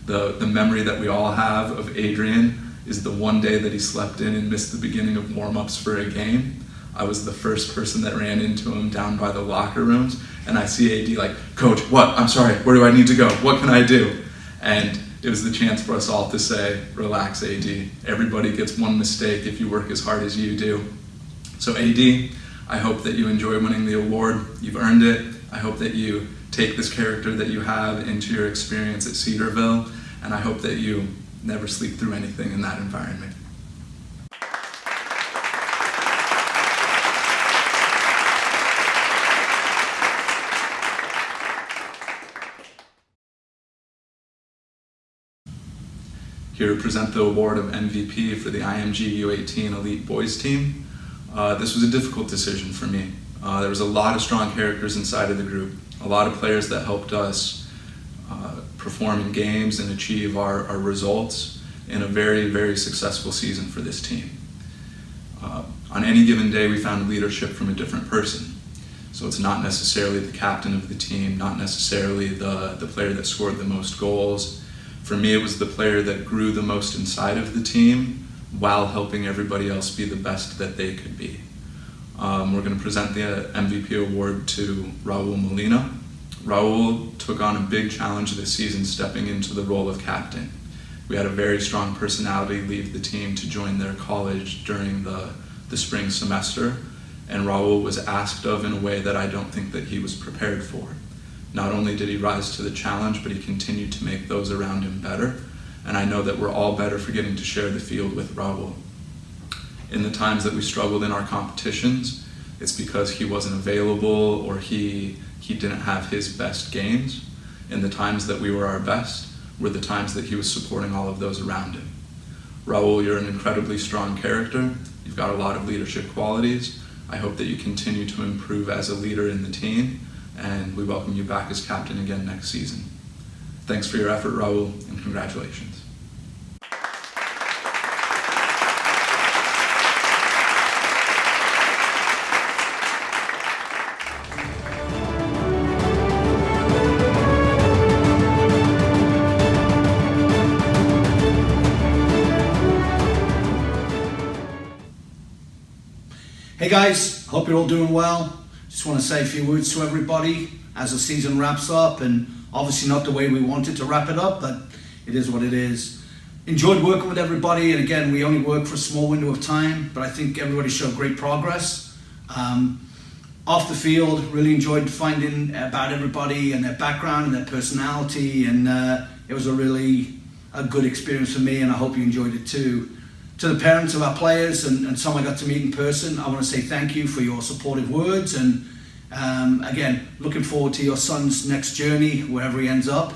The memory that we all have of Adrian is the one day that he slept in and missed the beginning of warm-ups for a game. I was the first person that ran into him down by the locker rooms, and I see AD like, "Coach, what? I'm sorry, where do I need to go? What can I do?" And it was the chance for us all to say, "Relax, AD. Everybody gets one mistake if you work as hard as you do." So AD, I hope that you enjoy winning the award. You've earned it. I hope that you take this character that you have into your experience at Cedarville, and I hope that you never sleep through anything in that environment. Here to present the award of MVP for the IMG U18 Elite Boys Team. This was a difficult decision for me. There was a lot of strong characters inside of the group, a lot of players that helped us perform in games and achieve our results in a very, very successful season for this team. On any given day, we found leadership from a different person. So it's not necessarily the captain of the team, not necessarily the player that scored the most goals. For me, it was the player that grew the most inside of the team while helping everybody else be the best that they could be. We're going to present the MVP award to Raul Molina. Raul took on a big challenge this season, stepping into the role of captain. We had a very strong personality leave the team to join their college during the spring semester, and Raul was asked of in a way that I don't think that he was prepared for. Not only did he rise to the challenge, but he continued to make those around him better, and I know that we're all better for getting to share the field with Raul. In the times that we struggled in our competitions, it's because he wasn't available or he didn't have his best games. In the times that we were our best were the times that he was supporting all of those around him. Raul, you're an incredibly strong character. You've got a lot of leadership qualities. I hope that you continue to improve as a leader in the team, and we welcome you back as captain again next season. Thanks for your effort, Raul, and congratulations. Hey guys, hope you're all doing well. Just want to say a few words to everybody as the season wraps up, and obviously not the way we wanted to wrap it up, but it is what it is. Enjoyed working with everybody, and again, we only work for a small window of time, but I think everybody showed great progress. Off the field, really enjoyed finding about everybody and their background and their personality, and it was a good experience for me, and I hope you enjoyed it too. To the parents of our players and some I got to meet in person, I want to say thank you for your supportive words, and again, looking forward to your son's next journey, wherever he ends up,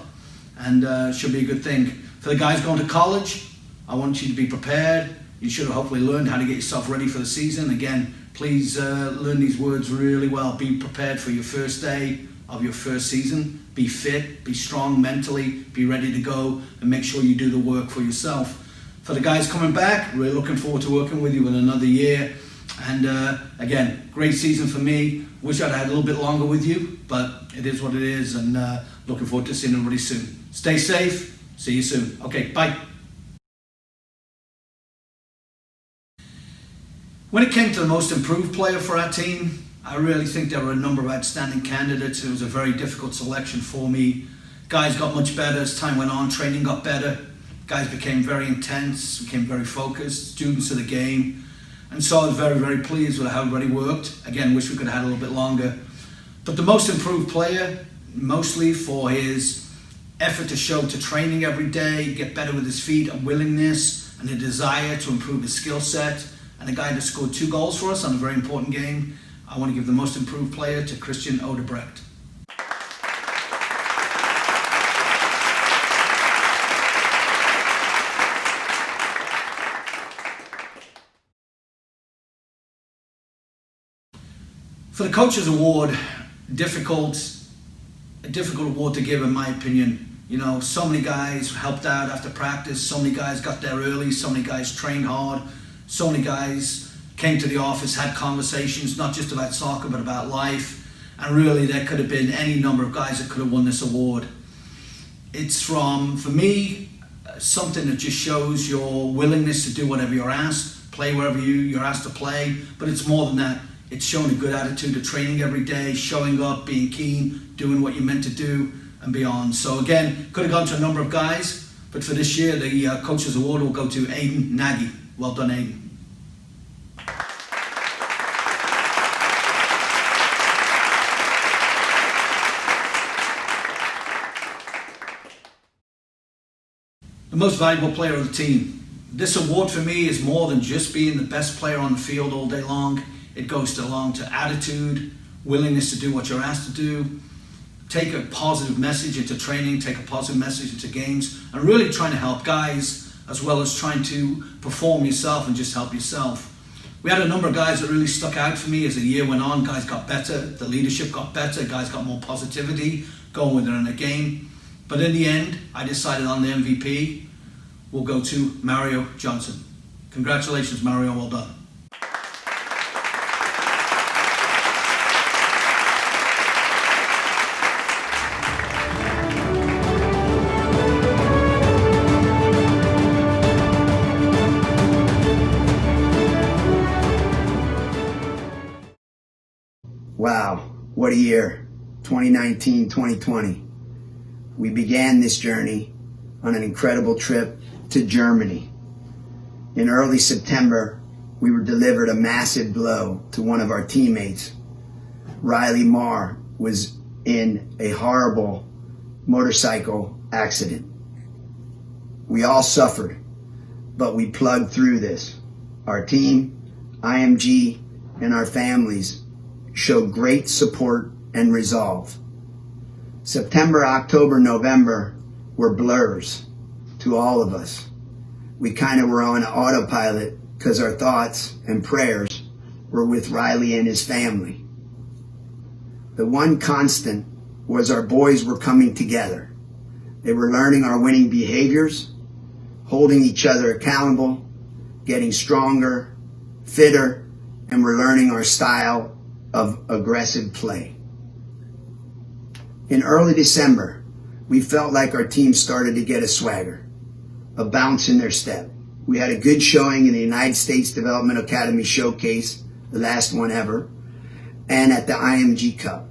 and should be a good thing. For the guys going to college, I want you to be prepared. You should have hopefully learned how to get yourself ready for the season. Again, please learn these words really well. Be prepared for your first day of your first season. Be fit, be strong mentally, be ready to go, and make sure you do the work for yourself. For the guys coming back, we're looking forward to working with you in another year. And again, great season for me. Wish I'd had a little bit longer with you, but it is what it is, and looking forward to seeing everybody soon. Stay safe. See you soon. Okay, bye. When it came to the most improved player for our team, I really think there were a number of outstanding candidates. It was a very difficult selection for me. Guys got much better as time went on. Training got better. Guys became very intense, became very focused, students of the game. And so I was very, very pleased with how everybody worked. Again, wish we could have had a little bit longer. But the most improved player, mostly for his effort to show to training every day, get better with his feet, a willingness and a desire to improve his skill set, and a guy that scored 2 goals for us on a very important game. I want to give the most improved player to Christian Odebrecht. For the Coaches Award, a difficult award to give in my opinion. You know, so many guys helped out after practice, so many guys got there early, so many guys trained hard, so many guys came to the office, had conversations, not just about soccer, but about life. And really, there could have been any number of guys that could have won this award. It's for me, something that just shows your willingness to do whatever you're asked, play wherever you're asked to play, but it's more than that. It's showing a good attitude to training every day, showing up, being keen, doing what you're meant to do, and beyond. So again, could have gone to a number of guys, but for this year, the Coaches Award will go to Aiden Nagy. Well done, Aiden. The most valuable player of the team. This award for me is more than just being the best player on the field all day long. It goes along to attitude, willingness to do what you're asked to do, take a positive message into training, take a positive message into games, and really trying to help guys as well as trying to perform yourself and just help yourself. We had a number of guys that really stuck out for me as the year went on. Guys got better, the leadership got better, guys got more positivity going with it in a game. But in the end, I decided on the MVP. We'll go to Mario Johnson. Congratulations, Mario, well done. Wow, what a year, 2019-2020. We began this journey on an incredible trip to Germany. In early September, we were delivered a massive blow to one of our teammates. Riley Marr was in a horrible motorcycle accident. We all suffered, but we plugged through this. Our team, IMG, and our families showed great support and resolve. September, October, November were blurs to all of us. We kind of were on autopilot because our thoughts and prayers were with Riley and his family. The one constant was our boys were coming together. They were learning our winning behaviors, holding each other accountable, getting stronger, fitter, and we're learning our style of aggressive play. In early December, we felt like our team started to get a swagger, a bounce in their step. We had a good showing in the United States Development Academy Showcase, the last one ever, and at the IMG Cup.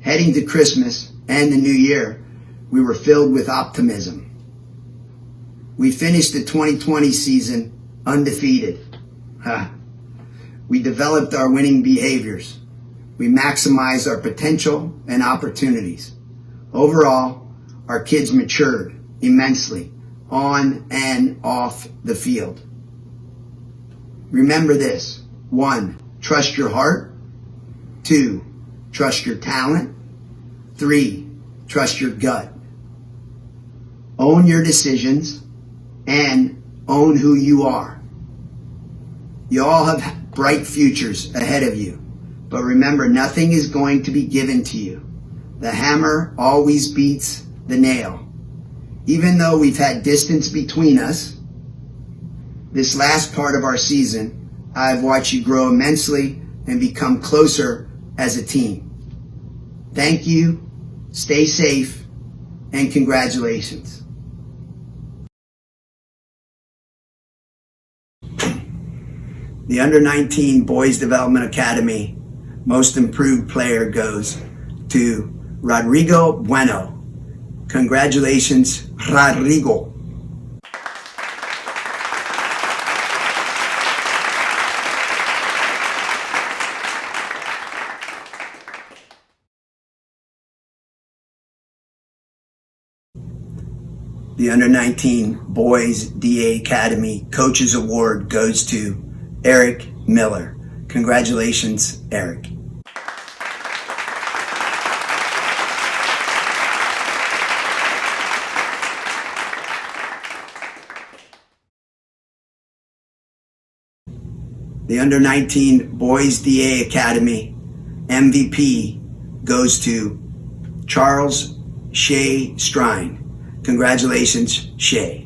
Heading to Christmas and the New Year, we were filled with optimism. We finished the 2020 season undefeated. We developed our winning behaviors. We maximized our potential and opportunities. Overall, our kids matured immensely on and off the field. Remember this: 1, trust your heart. 2, trust your talent. 3, trust your gut. Own your decisions and own who you are. You all have bright futures ahead of you, but remember, nothing is going to be given to you. The hammer always beats the nail. Even though we've had distance between us, this last part of our season, I've watched you grow immensely and become closer as a team. Thank you, stay safe, and congratulations. The Under-19 Boys Development Academy Most Improved Player goes to Rodrigo Bueno. Congratulations, Rodrigo. The Under-19 Boys DA Academy Coaches Award goes to Eric Miller. Congratulations, Eric. The Under-19 Boys DA Academy MVP goes to Charles Shea Strine. Congratulations, Shea.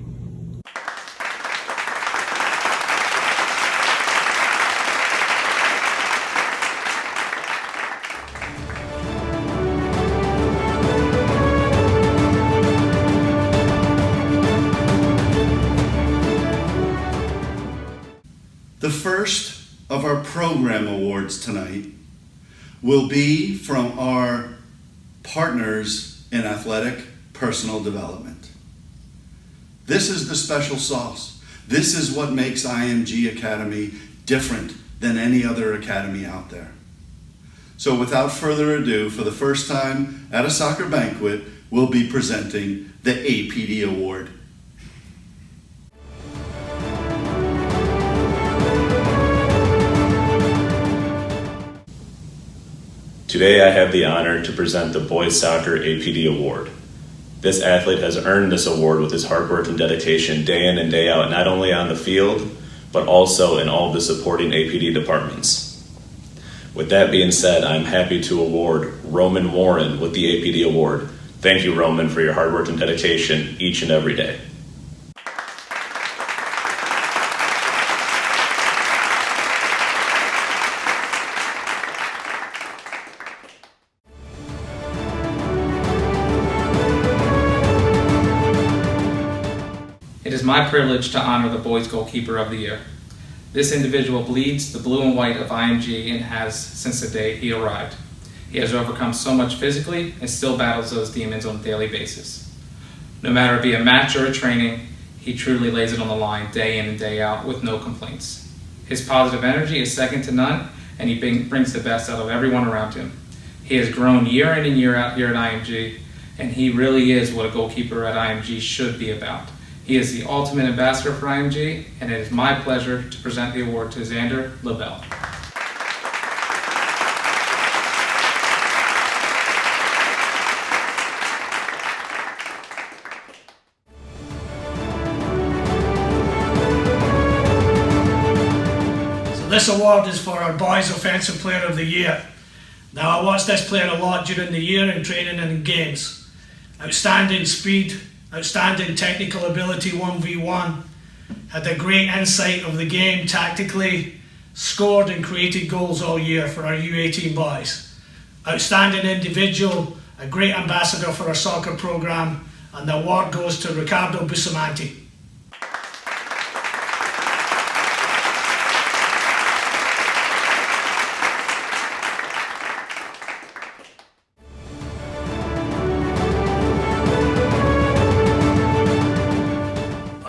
The first of our program awards tonight will be from our partners in athletic personal development. This is the special sauce. This is what makes IMG Academy different than any other academy out there. So without further ado, for the first time at a soccer banquet, we'll be presenting the APD Award. Today I have the honor to present the Boys Soccer APD Award. This athlete has earned this award with his hard work and dedication day in and day out, not only on the field, but also in all of the supporting APD departments. With that being said, I'm happy to award Roman Warren with the APD Award. Thank you, Roman, for your hard work and dedication each and every day. It is my privilege to honor the Boys Goalkeeper of the Year. This individual bleeds the blue and white of IMG and has since the day he arrived. He has overcome so much physically and still battles those demons on a daily basis. No matter it be a match or a training, He truly lays it on the line day in and day out with no complaints. His positive energy is second to none, and he brings the best out of everyone around him. He has grown year in and year out here at IMG, and he really is what a goalkeeper at IMG should be about. He is the ultimate ambassador for IMG, and it is my pleasure to present the award to Xander LaBelle. This award is for our Boys Offensive Player of the Year. Now, I watched this player a lot during the year in training and in games. Outstanding speed, outstanding technical ability 1v1, had a great insight of the game tactically, scored and created goals all year for our U18 boys. Outstanding individual, a great ambassador for our soccer program, and the award goes to Ricardo Bustamante.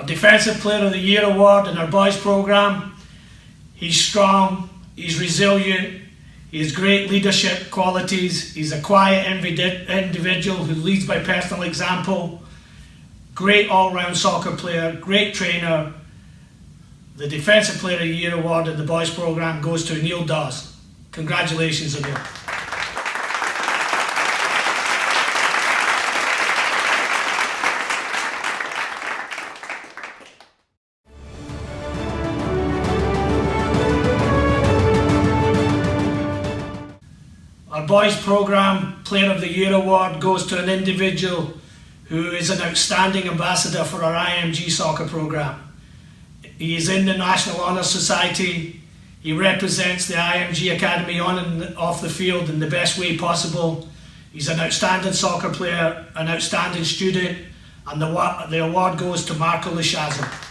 Defensive Player of the Year award in our boys program. He's strong, he's resilient, he has great leadership qualities, he's a quiet individual who leads by personal example, great all-round soccer player, great trainer. The Defensive Player of the Year award in the boys program goes to Neil Dawes. Congratulations, Neil. Our Boys Programme Player of the Year award goes to an individual who is an outstanding ambassador for our IMG soccer programme. He is in the National Honour Society. He represents the IMG Academy on and off the field in the best way possible. He's an outstanding soccer player, an outstanding student, and the award goes to Marco Lasciazzo.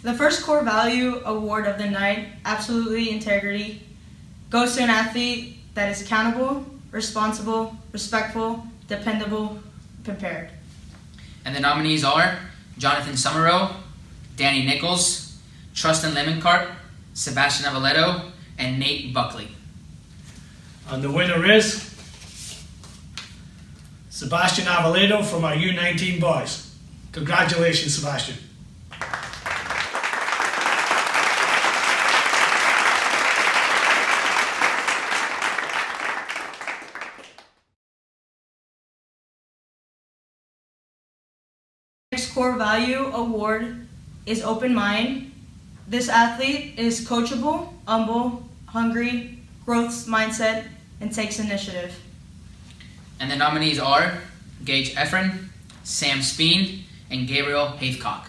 The first core value award of the night, absolutely integrity, goes to an athlete that is accountable, responsible, respectful, dependable, prepared. And the nominees are Jonathan Summerall, Danny Nichols, Trustin Lemoncarp, Sebastian Avoleto, and Nate Buckley. And the winner is Sebastian Avoleto from our U19 boys. Congratulations, Sebastian. Next core value award is open mind. This athlete is coachable, humble, hungry, growth mindset, and takes initiative. And the nominees are Gage Efren, Sam Speen, and Gabriel Haithcock.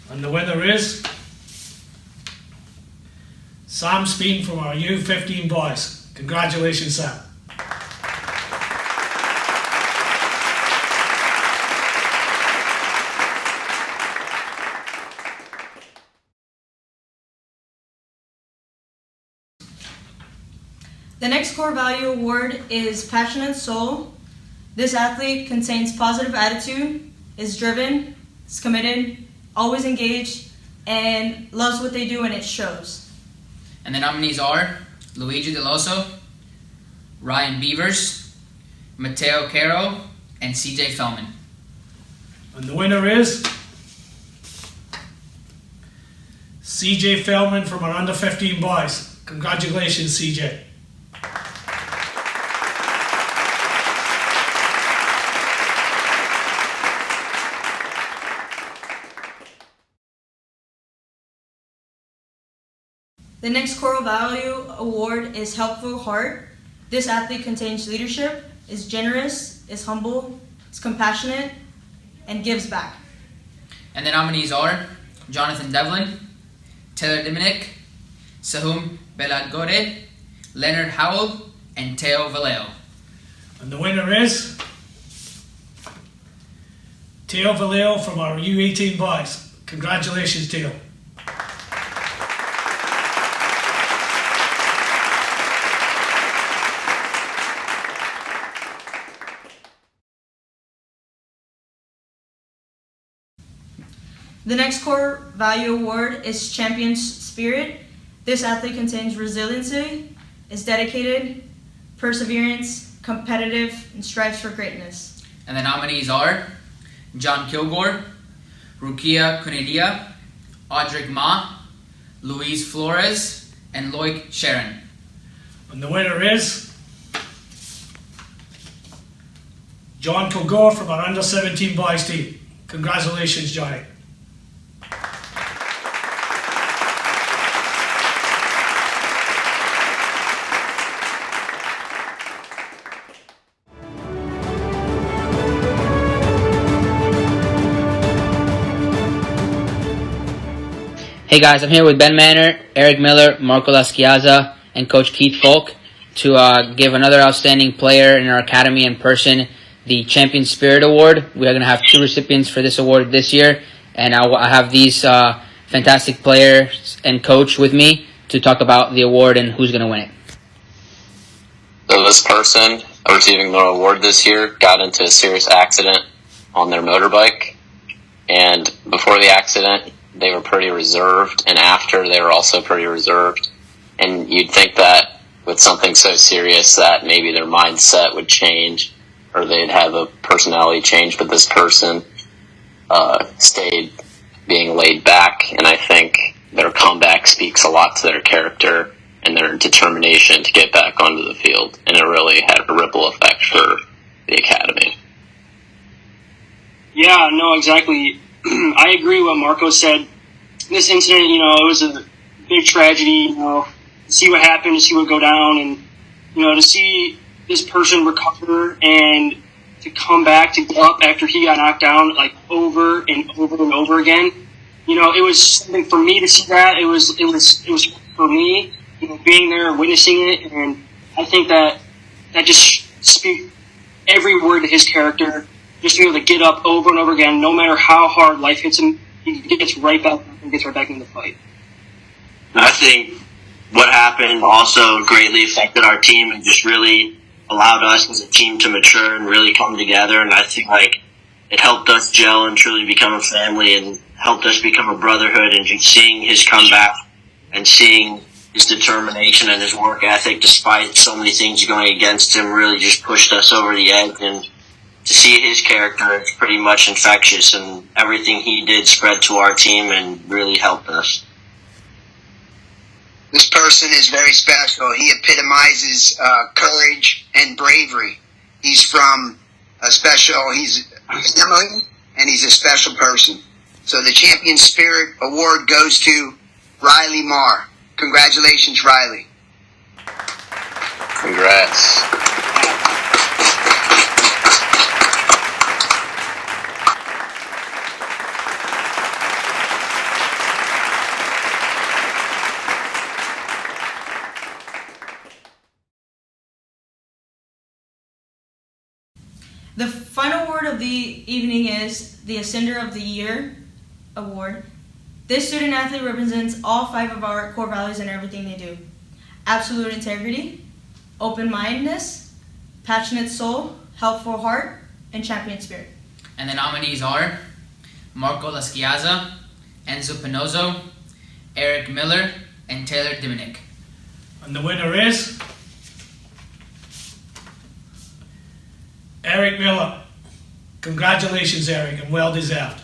And the winner is Sam Speen from our U15 boys. Congratulations, Sam. The next core value award is passionate soul. This athlete contains positive attitude, is driven, is committed, always engaged, and loves what they do, and it shows. And the nominees are Luigi Deloso, Ryan Beavers, Matteo Caro, and CJ Fellman. And the winner is CJ Fellman from our under 15 boys. Congratulations, CJ. The next core value award is helpful heart. This athlete contains leadership, is generous, is humble, is compassionate, and gives back. And the nominees are Jonathan Devlin, Taylor Diminick, Sahum Beladgore, Leonard Howell, and Teo Vallejo. And the winner is Teo Vallejo from our U18 boys. Congratulations, Teo. The next core value award is Champion's Spirit. This athlete contains resiliency, is dedicated, perseverance, competitive, and strives for greatness. And the nominees are John Kilgore, Rukia Kunedia, Audric Ma, Luis Flores, and Loic Sharon. And the winner is John Kilgore from our under-17 boys team. Congratulations, Johnny. Hey guys, I'm here with Ben Manor, Eric Miller, Marco Laschiazza, and Coach Keith Folk to give another outstanding player in our academy in person the Champion Spirit Award. We are going to have 2 recipients for this award this year, and I have these fantastic players and coach with me to talk about the award and who's going to win it. So this person receiving the award this year got into a serious accident on their motorbike, and before the accident they were pretty reserved, and after they were also pretty reserved. And you'd think that with something so serious that maybe their mindset would change or they'd have a personality change, but this person stayed being laid back, and I think their comeback speaks a lot to their character and their determination to get back onto the field, and it really had a ripple effect for the academy. Yeah, no, exactly. I agree with what Marco said. This incident, it was a big tragedy, to see what happened, to see what go down, and, to see this person recover and to come back, to get up after he got knocked down, like, over and over and over again. It was something for me to see that. It was for me, being there, witnessing it, and I think that just speaks every word to his character. Just to be able to get up over and over again, no matter how hard life hits him, he gets right back and gets right back into the fight. I think what happened also greatly affected our team and just really allowed us as a team to mature and really come together. And I think it helped us gel and truly become a family and helped us become a brotherhood. And just seeing his comeback and seeing his determination and his work ethic, despite so many things going against him, really just pushed us over the edge. And to see his character is pretty much infectious, and everything he did spread to our team and really helped us. This person is very special. He epitomizes courage and bravery. He's from he's family, and he's a special person. So the Champion Spirit Award goes to Riley Marr. Congratulations, Riley. Congrats. The final award of the evening is the Ascender of the Year Award. This student athlete represents all 5 of our core values in everything they do. Absolute integrity, open-mindedness, passionate soul, helpful heart, and champion spirit. And the nominees are Marco Laschiazza, Enzo Pinozo, Eric Miller, and Taylor Diminick. And the winner is Eric Miller. Congratulations, Eric, and well deserved.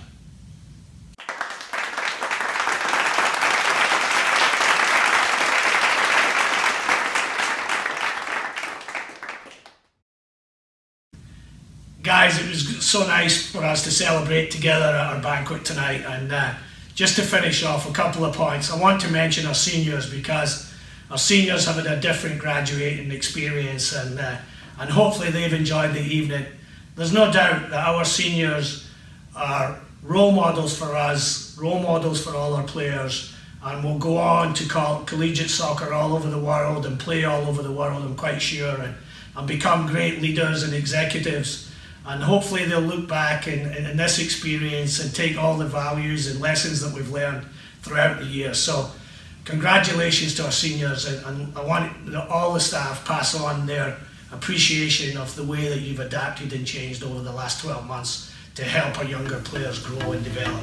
Guys, it was so nice for us to celebrate together at our banquet tonight, and just to finish off a couple of points, I want to mention our seniors, because our seniors have had a different graduating experience, and hopefully they've enjoyed the evening. There's no doubt that our seniors are role models for us, role models for all our players, and will go on to collegiate soccer all over the world and play all over the world, I'm quite sure, and become great leaders and executives. And hopefully they'll look back in this experience and take all the values and lessons that we've learned throughout the year. So congratulations to our seniors, and I want all the staff pass on their appreciation of the way that you've adapted and changed over the last 12 months to help our younger players grow and develop.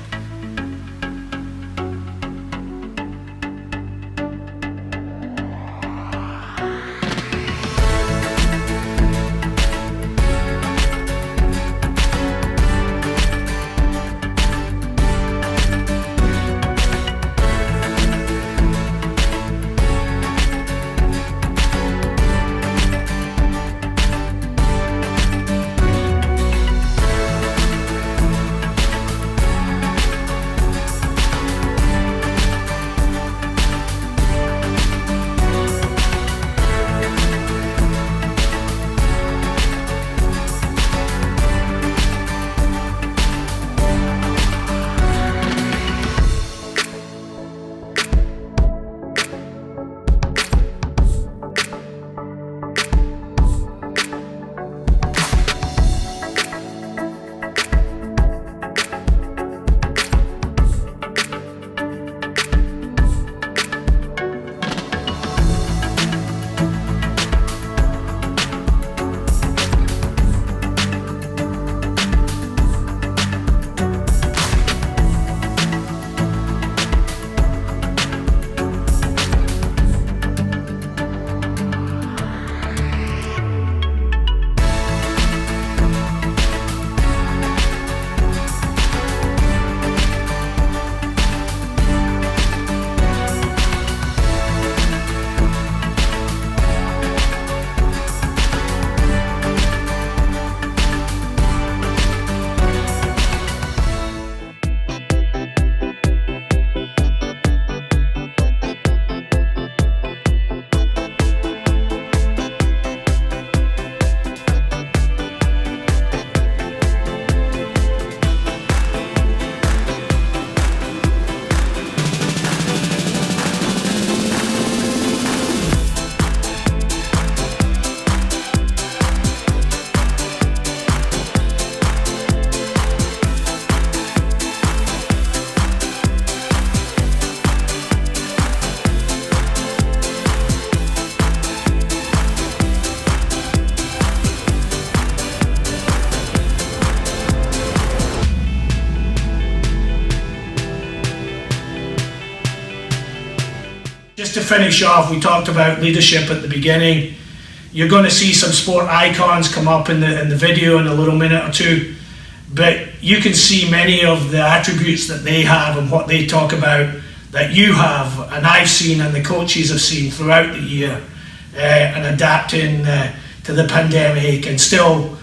Just to finish off, we talked about leadership at the beginning. You're going to see some sport icons come up in the video in a little minute or two, but you can see many of the attributes that they have and what they talk about that you have, and I've seen and the coaches have seen throughout the year, and adapting to the pandemic and still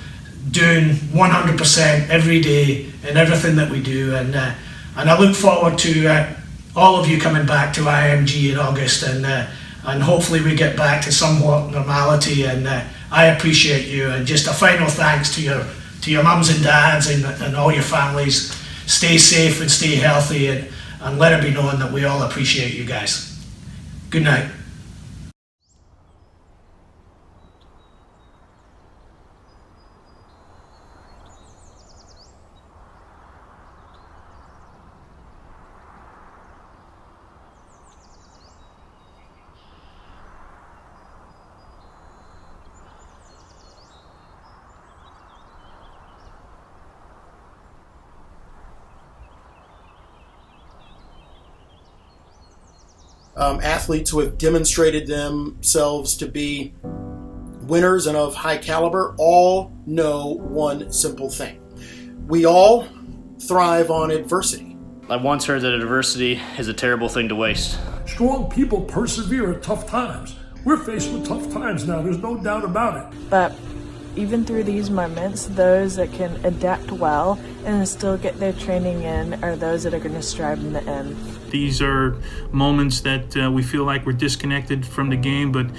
doing 100% every day in everything that we do. And I look forward to all of you coming back to IMG in August, and hopefully we get back to somewhat normality. And I appreciate you, and just a final thanks to your mums and dads and all your families. Stay safe and stay healthy, and let it be known that we all appreciate you guys. Good night. Athletes who have demonstrated themselves to be winners and of high caliber all know one simple thing. We all thrive on adversity. I once heard that adversity is a terrible thing to waste. Strong people persevere at tough times. We're faced with tough times now, there's no doubt about it. But even through these moments, those that can adapt well and still get their training in are those that are going to strive in the end. These are moments that we feel like we're disconnected from the game, but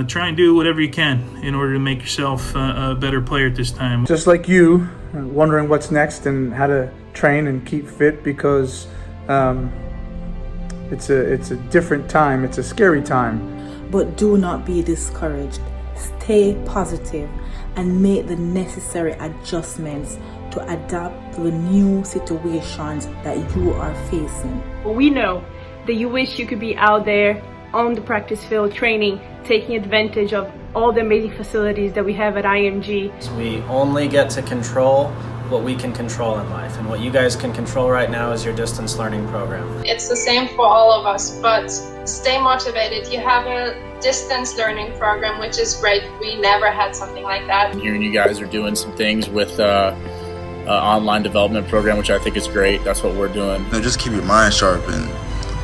try and do whatever you can in order to make yourself a better player at this time. Just like you, wondering what's next and how to train and keep fit, because it's a different time. It's a scary time. But do not be discouraged. Stay positive and make the necessary adjustments to adapt to the new situations that you are facing. We know that you wish you could be out there on the practice field training, taking advantage of all the amazing facilities that we have at IMG. We only get to control what we can control in life, and what you guys can control right now is your distance learning program. It's the same for all of us, but stay motivated. You have a distance learning program, which is great. We never had something like that. Hearing you guys are doing some things with online development program, which I think is great. That's what we're doing. Just keep your mind sharp and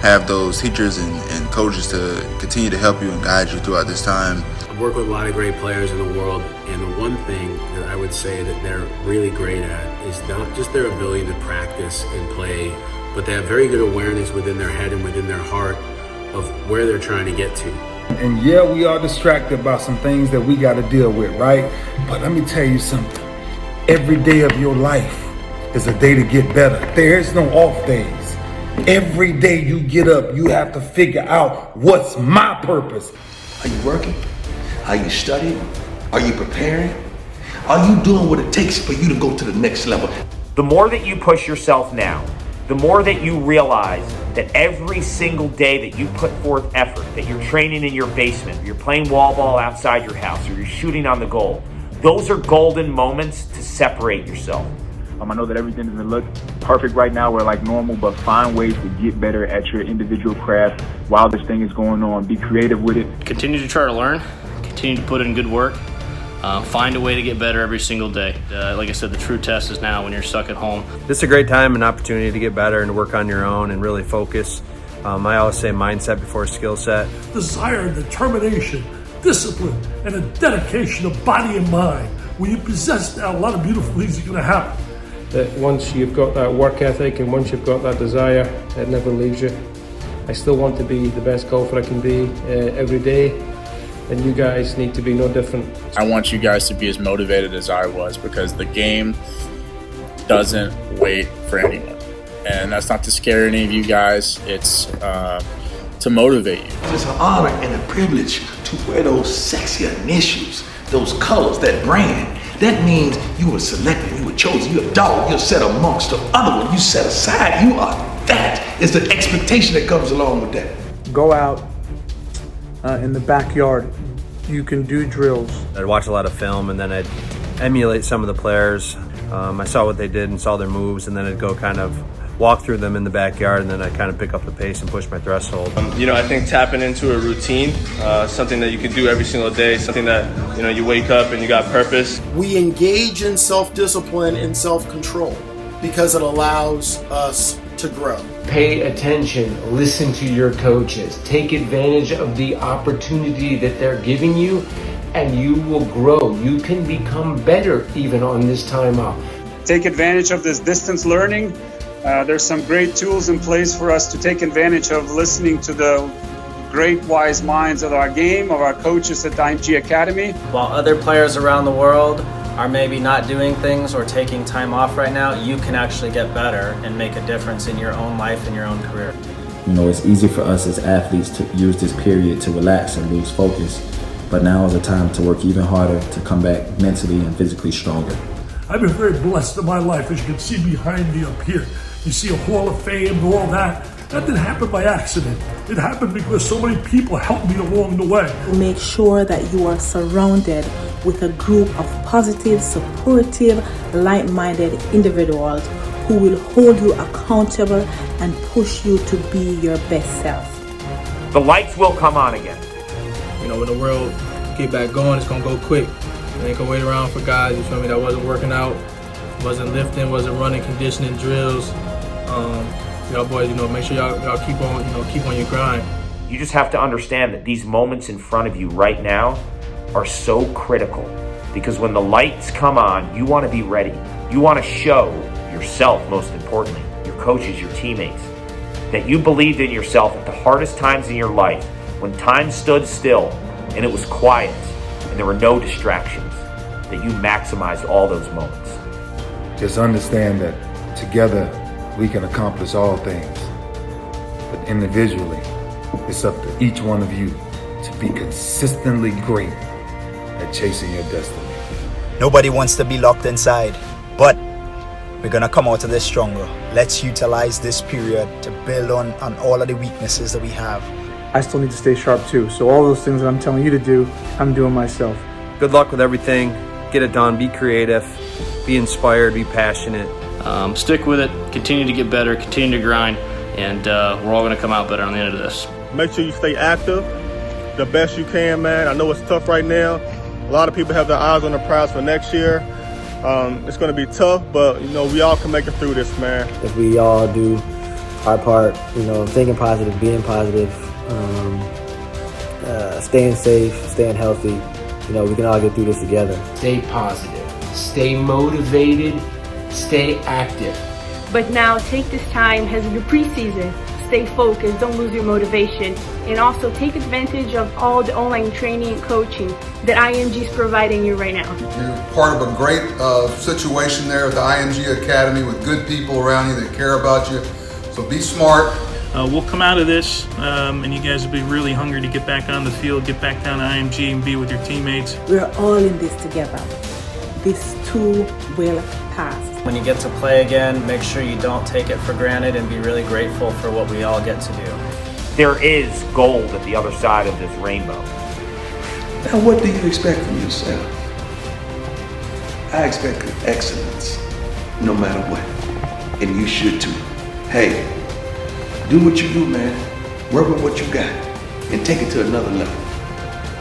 have those teachers and coaches to continue to help you and guide you throughout this time. I've worked with a lot of great players in the world, and the one thing that I would say that they're really great at is not just their ability to practice and play, but they have very good awareness within their head and within their heart of where they're trying to get to. And yeah, we are distracted by some things that we got to deal with, right? But let me tell you something. Every day of your life is a day to get better. There is no off days. Every day you get up, you have to figure out, what's my purpose? Are you working? Are you studying? Are you preparing? Are you doing what it takes for you to go to the next level? The more that you push yourself now, the more that you realize that every single day that you put forth effort, that you're training in your basement, or you're playing wall ball outside your house, or you're shooting on the goal, those are golden moments to separate yourself. I know that everything doesn't look perfect right now. We're like normal, but find ways to get better at your individual craft while this thing is going on. Be creative with it. Continue to try to learn. Continue to put in good work. Find a way to get better every single day. Like I said, the true test is now when you're stuck at home. This is a great time and opportunity to get better and to work on your own and really focus. I always say mindset before skill set. Desire, determination, discipline, and a dedication of body and mind. When you possess that, a lot of beautiful things are going to happen. That once you've got that work ethic and once you've got that desire, it never leaves you. I still want to be the best golfer I can be every day, and you guys need to be no different. I want you guys to be as motivated as I was, because the game doesn't wait for anyone. And that's not to scare any of you guys, it's to motivate you. It's an honor and a privilege to wear those sexy initials, those colors, that brand. That means you were selected, you were chosen, you're a dog, you're set amongst the other one, you set aside, you are that. Is the expectation that comes along with that. Go out in the backyard. You can do drills. I'd watch a lot of film and then I'd emulate some of the players. I saw what they did and saw their moves, and then I'd go kind of walk through them in the backyard, and then I'd kind of pick up the pace and push my threshold. I think tapping into a routine, something that you can do every single day, something that, you wake up and you got purpose. We engage in self-discipline and self-control because it allows us to grow. Pay attention, listen to your coaches, take advantage of the opportunity that they're giving you, and you will grow. You can become better even on this time off. Take advantage of this distance learning. There's some great tools in place for us to take advantage of listening to the great wise minds of our game, of our coaches at the IMG Academy. While other players around the world are maybe not doing things or taking time off right now, you can actually get better and make a difference in your own life and your own career. It's easy for us as athletes to use this period to relax and lose focus, but now is a time to work even harder to come back mentally and physically stronger. I've been very blessed in my life, as you can see behind me up here. You see a Hall of Fame and all that. That didn't happen by accident. It happened because so many people helped me along the way. Make sure that you are surrounded with a group of positive, supportive, like-minded individuals who will hold you accountable and push you to be your best self. The lights will come on again. When the world get back going, it's gonna go quick. I ain't gonna wait around for guys, you feel me, that wasn't working out, wasn't lifting, wasn't running conditioning drills. Y'all boys, make sure y'all keep on your grind. You just have to understand that these moments in front of you right now are so critical. Because when the lights come on, you want to be ready. You want to show yourself, most importantly, your coaches, your teammates, that you believed in yourself at the hardest times in your life, when time stood still and it was quiet and there were no distractions, that you maximized all those moments. Just understand that together we can accomplish all things. But individually, it's up to each one of you to be consistently great at chasing your destiny. Nobody wants to be locked inside, but we're gonna come out of this stronger. Let's utilize this period to build on all of the weaknesses that we have. I still need to stay sharp too, so all those things that I'm telling you to do, I'm doing myself. Good luck with everything. Get it done. Be creative. Be inspired. Be passionate. Stick with it. Continue to get better. Continue to grind. And we're all going to come out better on the end of this. Make sure you stay active the best you can, man. I know it's tough right now. A lot of people have their eyes on the prize for next year. It's going to be tough, but, we all can make it through this, man. If we all do our part, thinking positive, being positive, staying safe, staying healthy, we can all get through this together. Stay positive, stay motivated, stay active. But now take this time as your preseason. Stay focused, don't lose your motivation, and also take advantage of all the online training and coaching that IMG is providing you right now. You're part of a great situation there at the IMG Academy with good people around you that care about you. So be smart. We'll come out of this, and you guys will be really hungry to get back on the field, get back down to IMG and be with your teammates. We're all in this together. This too will pass. When you get to play again, make sure you don't take it for granted and be really grateful for what we all get to do. There is gold at the other side of this rainbow. Now what do you expect from yourself? I expect excellence, no matter what. And you should too. Hey, do what you do, man. Work with what you got and take it to another level.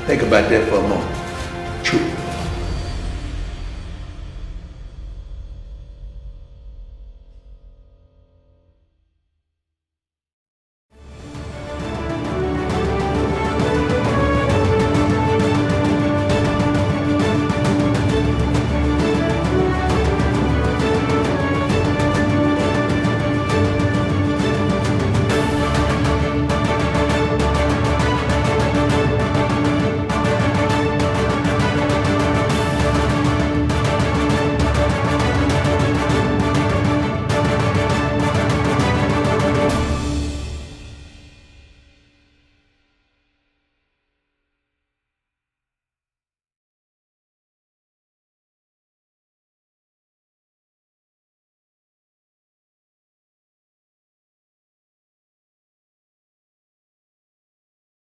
Think about that for a moment.